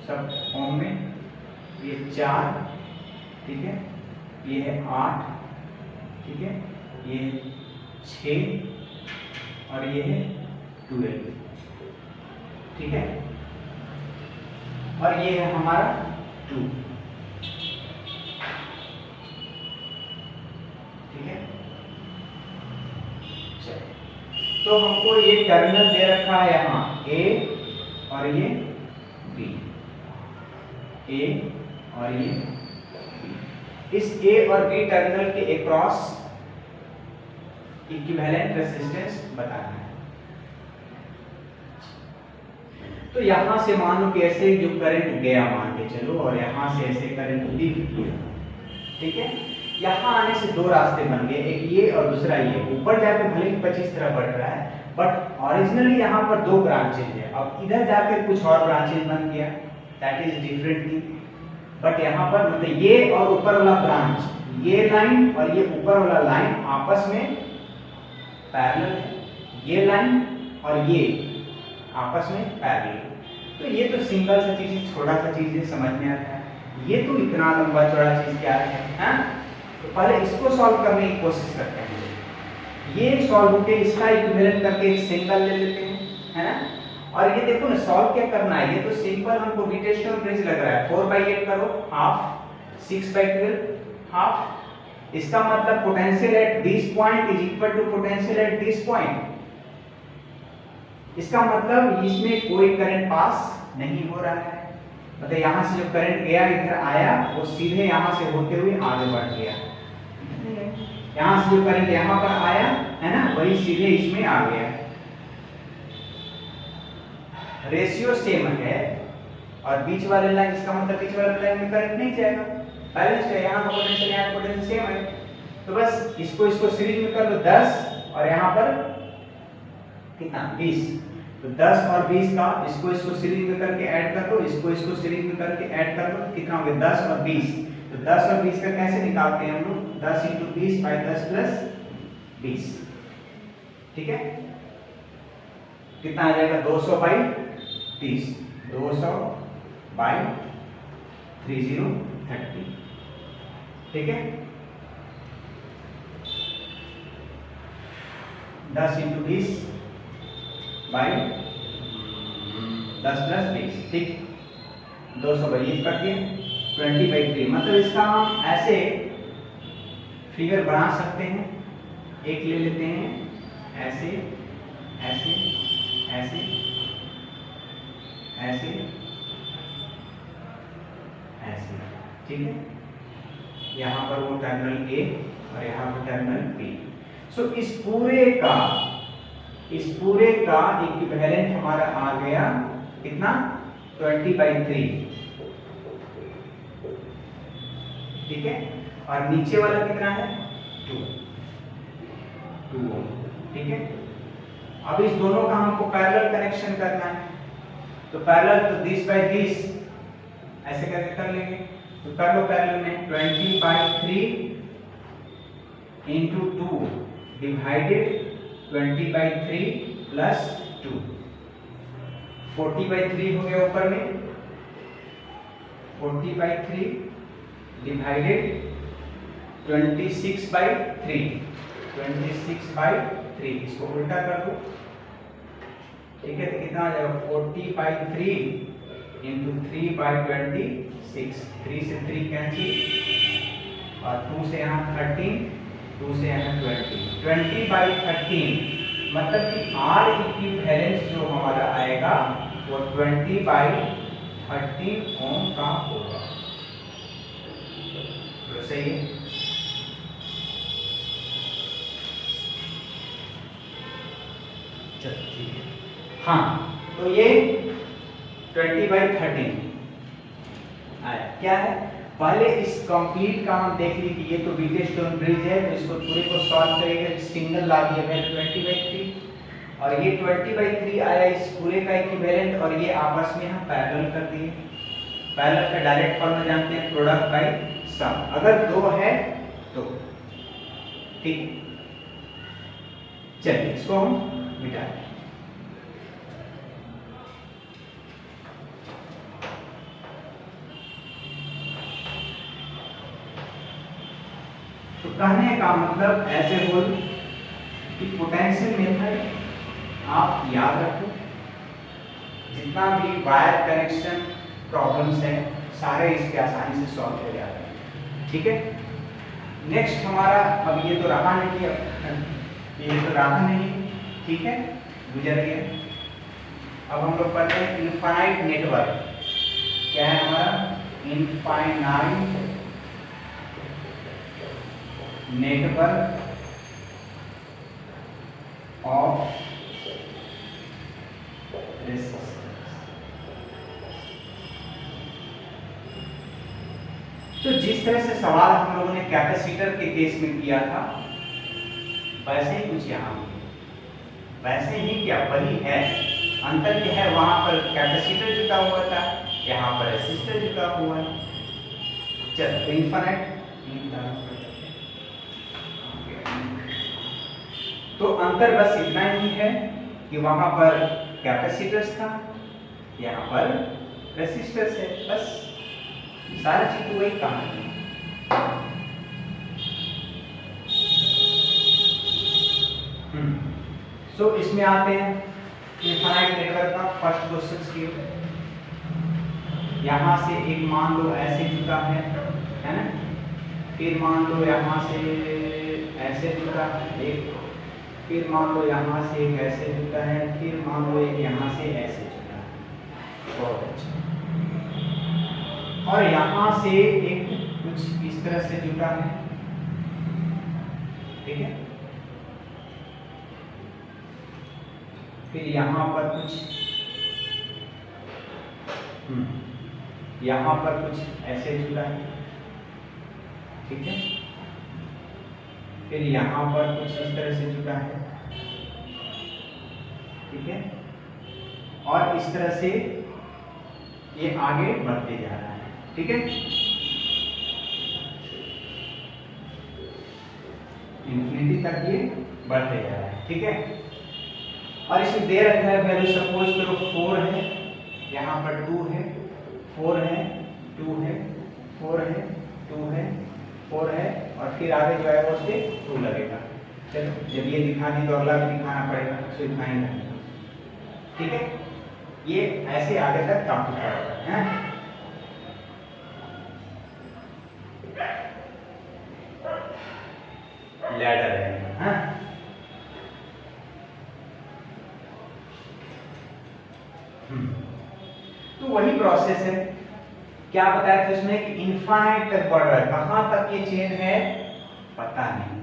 सब ओम में, ये 4, ठीक है, ये है 8, ठीक है, ये 6 और ये है 12, ठीक है, और ये है हमारा 2, ठीक है। तो हमको ये टर्मिनल दे रखा है यहाँ A और ये B, A और ये B। इस A और B टर्मिनल के अक्रॉस इक्विवेलेंट रेजिस्टेंस बताना है। तो यहां से मान लो कि ऐसे जो करंट गया मान के चलो, और यहां से ऐसे करंट लीक किया, ठीक है। यहाँ आने से दो रास्ते बन गए, एक ये और दूसरा ये। ऊपर जाके भले ही 25 तरह बढ़ रहा है, बट ओरिजिनली यहाँ पर 2 ब्रांचेज है। अब इधर जाकर कुछ और ब्रांचेज बन गया, that is different thing. But यहाँ पर मतलब ये और ऊपर वाला ब्रांच, ये लाइन और ये ऊपर वाला लाइन आपस में पैरेलल है, ये लाइन और ये आपस में पैरेलल। तो ये तो सिंगल सा चीज, छोटा सा चीज है, समझ में आता है। ये तो इतना लंबा चौड़ा चीज क्या है, तो पहले इसको सॉल्व करने की कोशिश करते हैं। ये सॉल्व होके इसका इक्विवेलेंट करके एक सिंगल ले लेते हैं, है ना। और ये देखो ना, सॉल्व क्या करना है, ये तो सिंपल हमको व्हीटस्टोन ब्रिज लग रहा है। 4/8 करो हाफ, 6/12 हाफ। इसका मतलब potential at this point is equal to potential at this point. इसका मतलब इसमें कोई करंट पास नहीं हो रहा है, मतलब यहाँ से जो करंट गया इधर आया वो सीधे यहाँ से होते हुए आगे बढ़ गया। यहाँ से जो करंट यहाँ पर आया है ना, वही सीधे इसमें आ गया। रेशियो सेम है और बीच वाले लाइन, इसका मतलब बीच वाले लाइन में करंट नहीं जाएगा, बैलेंस है। यहाँ का पोटेंशियल यहाँ पोटेंशियल सेम है, तो बस इसको सीरीज में कर लो 10 और यहाँ पर कितना 20। तो 10 और 20 का इसको सीरीज में करके ऐड कर दो, इसको सीरीज में करके ऐड कर दो, कितना हो गया 10 और 20। तो 10 और 20 का कैसे निकालते हैं हम लोग, 10 × 20 / 10 + 20, ठीक है। कितना आ जाएगा 200/30, 200/30 30, ठीक है। 10 × 20 / 10 + 20, ठीक। 200/20 कर दिए, 20/3। मतलब इसका हम ऐसे फिगर बना सकते हैं। एक ले लेते हैं ऐसे ऐसे ऐसे ऐसे ऐसे, ठीक है। यहाँ पर वो टर्मिनल A और यहाँ पर टर्मिनल B। सो इस पूरे का इक्विवेलेंट हमारा आ गया कितना 20/3, ठीक है। और नीचे वाला कितना है 2 ओम, ठीक है। अब इस दोनों का हमको पैरेलल कनेक्शन करना है, तो पैरेलल तो 30/30 ऐसे करके कर लेंगे, तो कर लो पैरेलल में 20/3 इंटू 2 डिवाइडेड 20/3 प्लस 2 40/3 हो गया ऊपर में 40/3 डिवाइडेड 26/3 इसको उल्टा कर दो, ठीक है। तो कितना आ जाएगा 40/3 इंटू 3/26 3 से 3 कैंसिल और 2 से यहाँ 13 2 से यहाँ 20/13 मतलब कि R इक्विवेलेंट जो हमारा आएगा वो 20/13 ओम का होगा। तो सही है। चलो ठीक है। हाँ तो ये 20/13 आया। क्या है पहले इस कंप्लीट का हम देख लीजिए। ये तो व्हीटस्टोन ब्रिज है तो इसको पूरे को सॉल्व करेंगे। सिंगल ला दिया मैंने 20/3 और ये 20/3 आया इस पूरे का इक्विवेलेंट और ये आपस में हम पैरेलल कर दिए। पैरेलल का डायरेक्ट फॉर्मूला जानते हैं प्रोडक्ट बाय सम। अगर दो है तो ठीक। चलिए इसको हम मिटा दें। तो कहने का मतलब ऐसे बोल कि पोटेंशियल मेथड आप याद रखो। जितना भी वायर कनेक्शन प्रॉब्लम्स हैं सारे इसके आसानी से सॉल्व हो जाते हैं, ठीक है। नेक्स्ट हमारा अब ये तो रहा नहीं, ये तो रहा नहीं, ठीक है, गुजर गया। अब हम लोग पढ़ते हैं इनफाइनाइट नेटवर्क। क्या है हमारा इनफाइनाइट नेटवर्क ऑफ रेसिस्टेंस। तो जिस तरह से सवाल हम लोगों ने कैपेसिटर के केस में किया था वैसे ही कुछ यहाँ वैसे ही क्या वही है। अंतर क्या है वहां पर कैपेसिटर जुटा हुआ था, यहाँ पर रेसिस्टर जुटा हुआ है। चलो इनफाइनाइट तो अंतर बस इतना ही है कि वहां पर कैपेसिटर्स था, यहाँ पर रेसिस्टर्स है। बस सारा चीज तो वही कहानी है। सो इसमें आते हैं इनफाइनाइट नेटवर्क का फर्स्ट क्वेश्चन की। यहाँ से एक मान लो ऐसे जुटा है ना, फिर मान लो यहाँ से ऐसे जुटा है एक, फिर मान लो यहाँ से एक ऐसे जुटा है, फिर मान लो एक यहाँ से ऐसे जुटा है। बहुत अच्छा। और यहाँ से एक कुछ इस तरह से जुटा है, ठीक है। फिर यहाँ पर कुछ यहाँ पर कुछ ऐसे जुटा है, ठीक है। फिर यहाँ पर कुछ इस तरह से जुटा है, ठीक है। और इस तरह से ये आगे बढ़ते जा रहा है, ठीक है। इंफिनिटी तक ये बढ़ते जा रहा है, ठीक है। और इसमें दे रखा है वैल्यू सपोज करो 4 है, यहाँ पर 2 है, 4 है, 2 है, 4 है, 2 है, 4 है और फिर आगे जो है वो उससे 2 लगेगा। चलो जब ये दिखा दी तो अगला भी दिखाना पड़ेगा, तो इतना ही लगेगा, ठीक है। ये ऐसे आगे तक काफी है। लैडर है, हाँ? तो वही प्रोसेस है। क्या बताया था इसमें कि इनफाइनाइट तक बढ़ रहा है, कहां तक ये चेन है पता नहीं।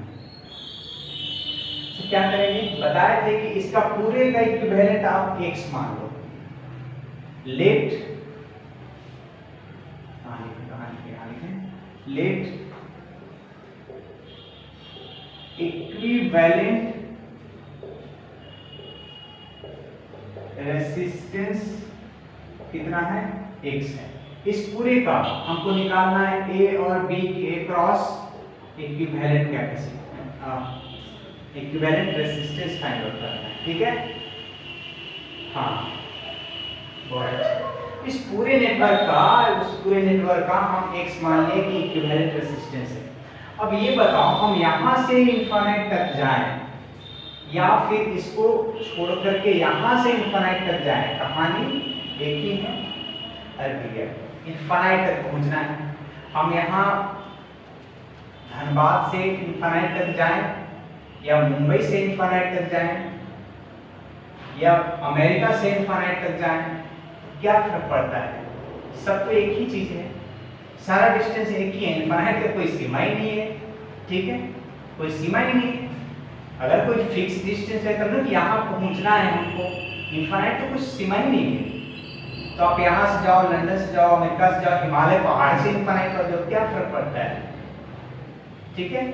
तो क्या करेंगे, बताए थे कि इसका पूरे का इक्विवेलेंट आप x मान लो। लेट लेट इक्विवेलेंट रेसिस्टेंस कितना है, x है। इस पूरे का हमको निकालना है ए और बी के cross equivalent capacity, equivalent resistance find out करना है, ठीक है। हाँ बहुत अच्छा। इस पूरे नेटवर्क का हम x मान लें कि इक्विवेलेंट रेजिस्टेंस है। अब ये बताओ हम यहाँ से इनफाइनाइट तक जाएं या फिर इसको छोड़ करके यहाँ से इनफाइनाइट तक जाएं, कहानी एक ही है। अरे भैया इनफाइनाइट तक पहुँचना है, हम यहाँ धनबाद से इनफाइनाइट तक जाएं या मुंबई से इनफाइनाइट तक जाएं या अमेरिका से इनफाइनाइट तक जाएं, क्या फर्क पड़ता है? सब तो एक ही चीज है, सारा डिस्टेंस एक ही है, इनफाइनाइट का कोई सीमा ही नहीं है, ठीक है, कोई सीमा ही नहीं है। अगर कोई फिक्स डिस्टेंस है तब ना कि यहाँ पहुँचना है हमको, इनफाइनाइट तो कुछ सीमा ही नहीं है। तो आप यहाँ से जाओ, लंदन से जाओ, अमेरिका से जाओ, हिमालय पहाड़ से इनफाइनाइट पर जाओ, क्या फर्क पड़ता है? ठीक है,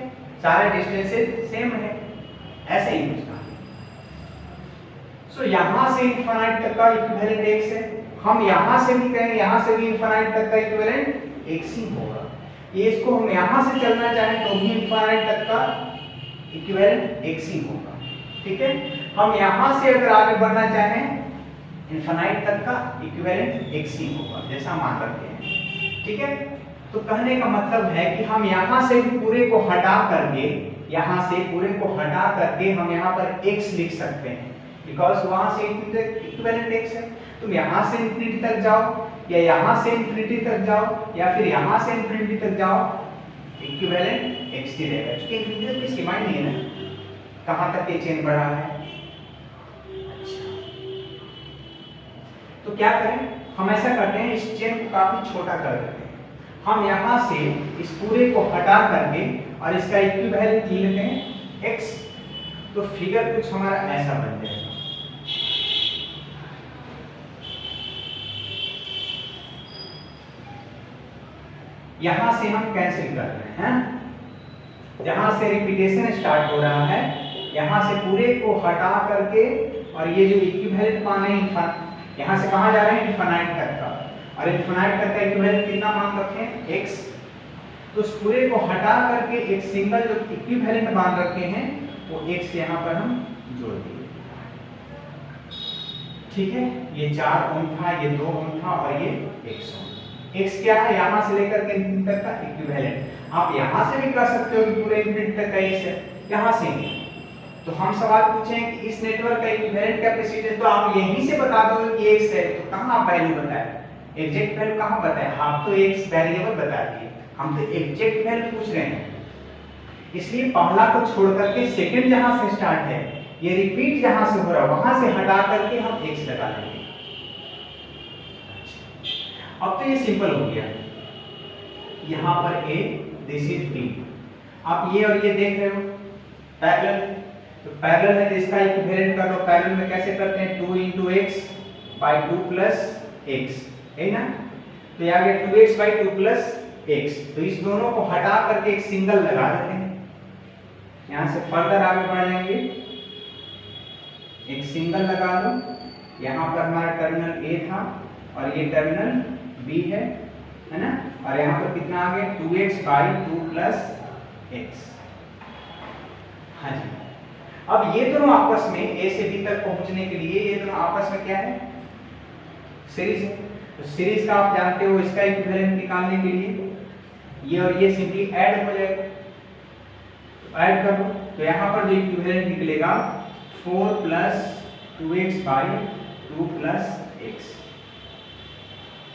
सारे डिस्टेंसेस सेम है, ऐसे ही पूछना। सो यहाँ से इनफाइनाइट तक का इक्विवेलेंट x है, हम यहाँ से भी कहेंगे यहाँ से भी इनफाइनाइट तक का इक्विवेलेंट x ही होगा। ये इसको हम यहाँ से चलना चाहें तो भी इनफाइनाइट तक का इक्विवेलेंट x ही होगा, ठीक है। हम यहाँ से अगर आगे बढ़ना चाहें इनफाइनाइट तक का इक्विवेलेंट x ही होगा, जैसा मान रखते हैं, ठीक है। तो कहने का मतलब है कि हम यहाँ से भी पूरे को हटा करके, यहाँ से पूरे को हटा करके हम यहाँ पर x लिख सकते हैं, बिकॉज वहां से इक्विवेलेंट x है। तुम यहाँ से इंफिनिटी तक जाओ या यहाँ से इंफिनिटी तक जाओ या फिर यहाँ से इंफिनिटी तक जाओ, इक्विवेलेंट x ही रहेगा, क्योंकि इंफिनिटी तक कोई सीमा नहीं है ना, कहाँ तक ये चेन बढ़ा है। अच्छा, तो क्या करें, हम ऐसा करते हैं, इस चेन को काफी छोटा कर देते हैं। हम यहाँ से इस पूरे को हटा करके और इसका इक्विवेलेंट लेते हैं x, तो फिगर कुछ हमारा ऐसा बन जाएगा। यहां से हम कैंसिल कर रहे हैं, जहां से रिपीटेशन स्टार्ट हो रहा है, यहां से पूरे को हटा करके और ये जो इक्विवेलेंट मान है यहां से कहां जा रहे हैं, इनफाइनाइट तक का, और इनफाइनाइट तक का इक्विवेलेंट कितना मान रखे हैं, x। तो उस पूरे को हटा करके एक सिंगल जो इक्विवेलेंट मान रखे हैं वो x यहां पर हम जोड़ दिए, ठीक है। ये 4 ओम था, ये 2 ओम था और ये 1 ओम। x क्या है, यहां से लेकर के इंफिनिटी तक का इक्विवेलेंट। आप यहां से भी कर सकते हो कि पूरे इंफिनिटी तक का x है, यहां से नहीं। तो हम सवाल पूछें कि इस नेटवर्क का इक्विवेलेंट कैपेसिटेंस, तो आप यहीं से बता दोगे कि x है, तो कहां आप वैल्यू बताएं, एग्जैक्ट वैल्यू कहां बताएं, आप तो x वेरिएबल बता दिए, हम तो एग्जैक्ट वैल्यू पूछ रहे हैं। इसलिए पहला को छोड़ करके सेकंड जहां से स्टार्ट है, ये रिपीट जहां से हो रहा है वहां से हटा करके हम x लगा लेंगे। अब तो ये सिंपल हो गया, यहाँ पर a, दिस इज b। आप ये और ये देख रहे हो पैरेलल, तो पैरेलल है तो इसका इक्विवेलेंट कर लो। पैरेलल में कैसे करते हैं, 2 into x by 2 plus x, है ना। तो ये आ गया 2x by 2 plus x। तो इस दोनों को हटा करके एक सिंगल लगा देते हैं, यहाँ से फर्दर आगे बढ़ जाएंगे, एक सिंगल लगा लो। यहाँ पर हमारा टर्मिनल a था और ये टर्मिनल b है ना, और यहाँ पर कितना आ गया, 2x by 2 plus x। हाँ जी, अब ये दोनों आपस में a से b तक पहुंचने के लिए ये दोनों आपस में क्या है, सीरीज है। तो सीरीज का आप जानते हो, इसका इक्विवेलेंट निकालने के लिए ये और ये सिंपली ऐड हो जाएगा, तो ऐड कर दो। तो यहाँ पर जो इक्विवेलेंट निकलेगा 4 plus 2x by 2 plus x,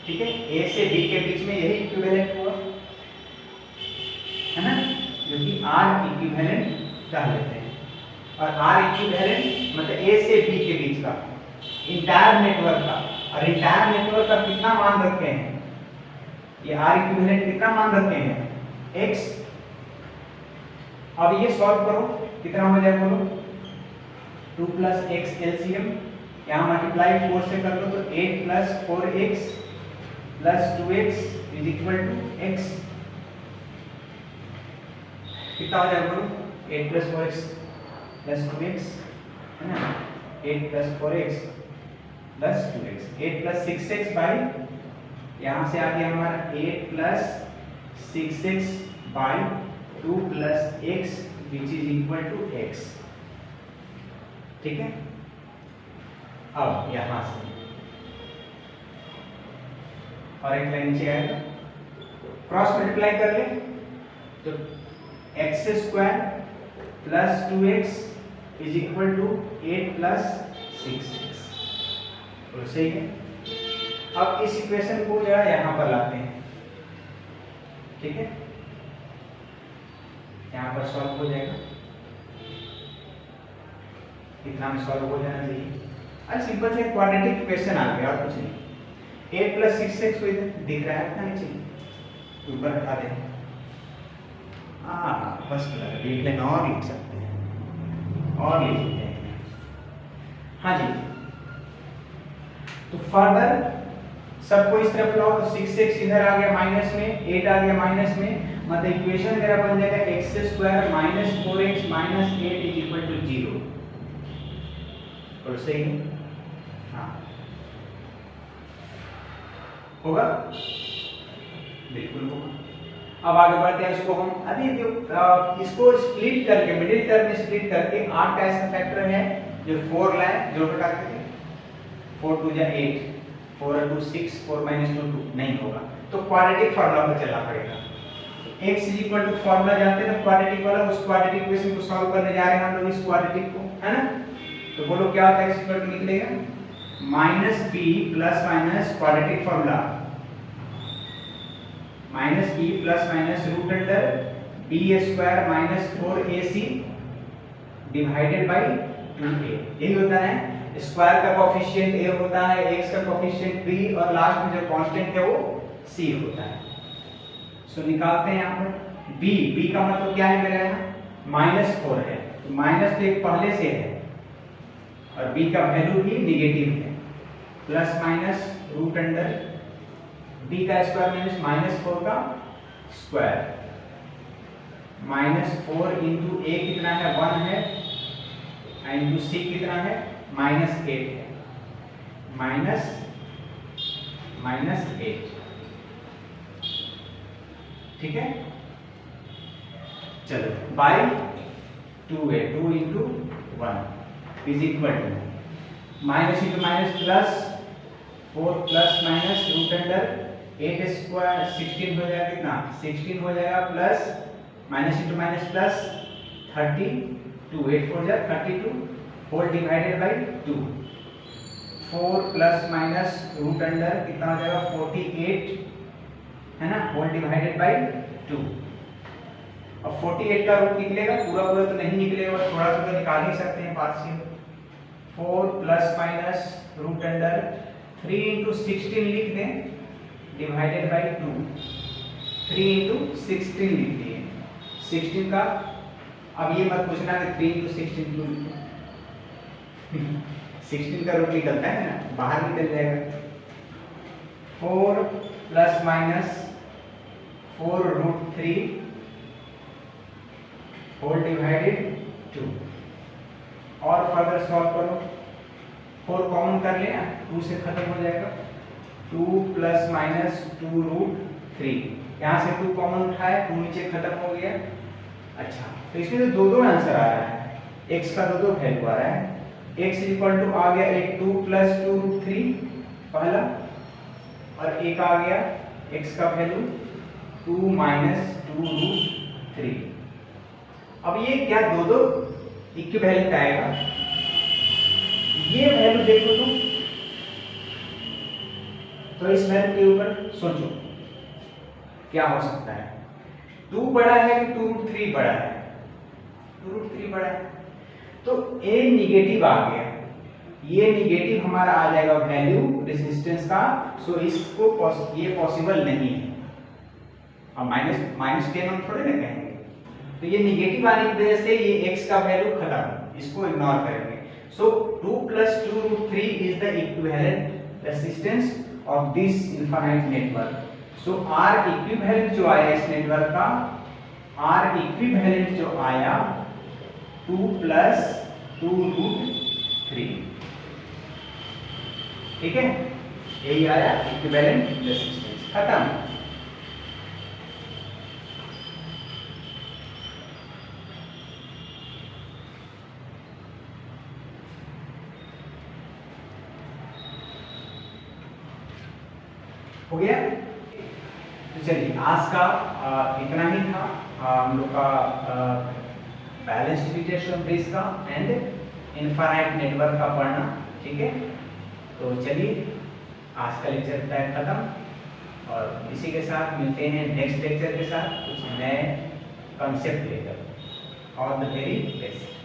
ठीक है। a से b के बीच में यही इक्विवेलेंट हुआ है ना, जो कि r इक्विवेलेंट कह लेते हैं। और r इक्विवेलेंट मतलब a से b के बीच का इंटायर नेटवर्क का, और इंटायर नेटवर्क का कितना मान रखते हैं, ये r इक्विवेलेंट कितना मान रखते हैं, x। अब ये सॉल्व करो, कितना हो जाए बोलो, 2 plus x एलसीएम, यहाँ मल्टीप्लाई 4 से कर दो तो 8 plus 4x plus 2x is equal to x। कितना हो जाएगा बोलो, 8 plus 4x plus 2x, है ना, 8 plus 4x plus 2x, 8 plus 6x by यहाँ से आ गया हमारा 8 plus 6x by 2 plus x which is equal to x। ठीक है, अब यहाँ से और एक लाइन नीचे आएगा, क्रॉस मल्टीप्लाई कर ले तो x square plus 2x is equal to 8 plus 6x। तो सही है। अब इस इक्वेशन को जो है यहाँ पर लाते हैं। ठीक है, यहाँ पर सॉल्व हो जाएगा, इतना में सॉल्व हो जाना चाहिए। अब सिंपल से क्वाड्रेटिक इक्वेशन आ गया और कुछ नहीं। 8 प्लस 6x को इधर दिख रहा है ना, नीचे ऊपर हटा दें। हाँ फर्स्ट कलर लिख लेना, और लिख सकते हैं और लिख सकते हैं। हाँ जी, तो फर्दर सबको इस तरफ लाओ तो 6x इधर आ गया माइनस में, 8 आ गया माइनस में, मतलब इक्वेशन मेरा बन जाएगा x square minus 4x minus 8 is equal to 0। और सही है, हाँ होगा, बिल्कुल होगा। अब आगे बढ़ते हैं, इसको हम अभी इसको स्प्लिट करके मिडिल टर्म में स्प्लिट करके 8 का ऐसा फैक्टर है जो 4 लाए, जो हटा के 4 2 जा 8, 4 2 6, 4 2 2 नहीं होगा, तो क्वाड्रेटिक फार्मूला पर चलना पड़ेगा। x is equal to formula जानते हैं ना क्वाड्रेटिक वाला, उस क्वाड्रेटिक इक्वेशन को सॉल्व करने जा रहे हैं हम लोग, इस क्वाड्रेटिक को, है ना। तो बोलो क्या होता है, x इक्वल टू निकलेगा minus b plus minus quadratic formula minus b plus minus root under b square minus 4ac divided by 2a। यही होता है, स्क्वायर का कोएफिशिएंट a होता है, x का कोएफिशिएंट b और लास्ट में जो कांस्टेंट है वो c होता है। सो निकालते हैं यहाँ पर b का मतलब क्या है मेरा यहाँ -4 है, तो माइनस तो एक पहले से है और b का वैल्यू भी नेगेटिव है, plus minus root under b का स्क्वायर माइनस -4 का स्क्वायर, -4 इंटू a कितना है 1 है, इंटू c कितना है -8 है, -8। ठीक है, चलो बाय 2 है, 2 into 1 is equal to minus into minus plus 4 plus minus root under 8 square 16 हो जाएगा, कितना 16 हो जाएगा, plus minus into minus plus 32, 8 4 जा 32 whole divided by 2, 4 plus minus root under कितना हो जाएगा 48 है ना, होल डिवाइडेड बाय 2। अब 48 का रूट निकलेगा, पूरा पूरा तो नहीं निकलेगा, थोड़ा सा तो निकाल ही सकते हैं partial. 4 plus minus root under 3 into 16 लिख दें डिवाइडेड बाय 2, 3 इंटू 16 लिख दिए 16 का। अब ये मत पूछना कि 3 इंटू 16 क्यों लिखे 16 का रूट निकलता है ना, बाहर निकल जाएगा। 4 plus minus 4 root 3 whole divided 2। और फर्दर सॉल्व करो, 4 कॉमन कर लेना, 2 से खत्म हो जाएगा, 2 प्लस माइनस 2 रूट 3, यहाँ से 2 कॉमन उठाए, 2 नीचे खत्म हो गया। अच्छा, तो इसमें तो दो आंसर आ रहा है, x का दो वैल्यू आ रहा है। x इक्वल टू आ गया एक 2 प्लस 2 रूट 3 पहला, और एक आ गया x का वैल्यू 2 माइनस 2 रूट 3। अब ये क्या दो इक्विवेलेंट आएगा, ये वैल्यू देखो तो इस वैल्यू के ऊपर सोचो क्या हो सकता है। 2 बड़ा है कि 2 रूट 3 बड़ा है, 2 रूट 3 बड़ा है, तो a निगेटिव आ गया, ये निगेटिव हमारा आ जाएगा वैल्यू रेजिस्टेंस का। सो इसको ये पॉसिबल नहीं है, अब -10 हम थोड़े ना कहेंगे, तो ये निगेटिव आने की वजह से ये x का वैल्यू खत्म, इसको इग्नोर करेंगे। So 2 plus 2 root 3 is the equivalent resistance of this infinite network. So R equivalent जो आया इस नेटवर्क का, R इक्विवेलेंट जो आया 2 प्लस 2 रूट 3, ठीक है, यही आया इक्विवेलेंट रेजिस्टेंस। खत्म। हो गया। तो चलिए आज का इतना ही था हम लोग का balance tree test of bridge का एंड इनफाइनाइट नेटवर्क का पढ़ना, ठीक है। तो चलिए आज का लेक्चर है खत्म और इसी के साथ मिलते हैं नेक्स्ट लेक्चर के साथ कुछ नए कॉन्सेप्ट लेकर। All the very best.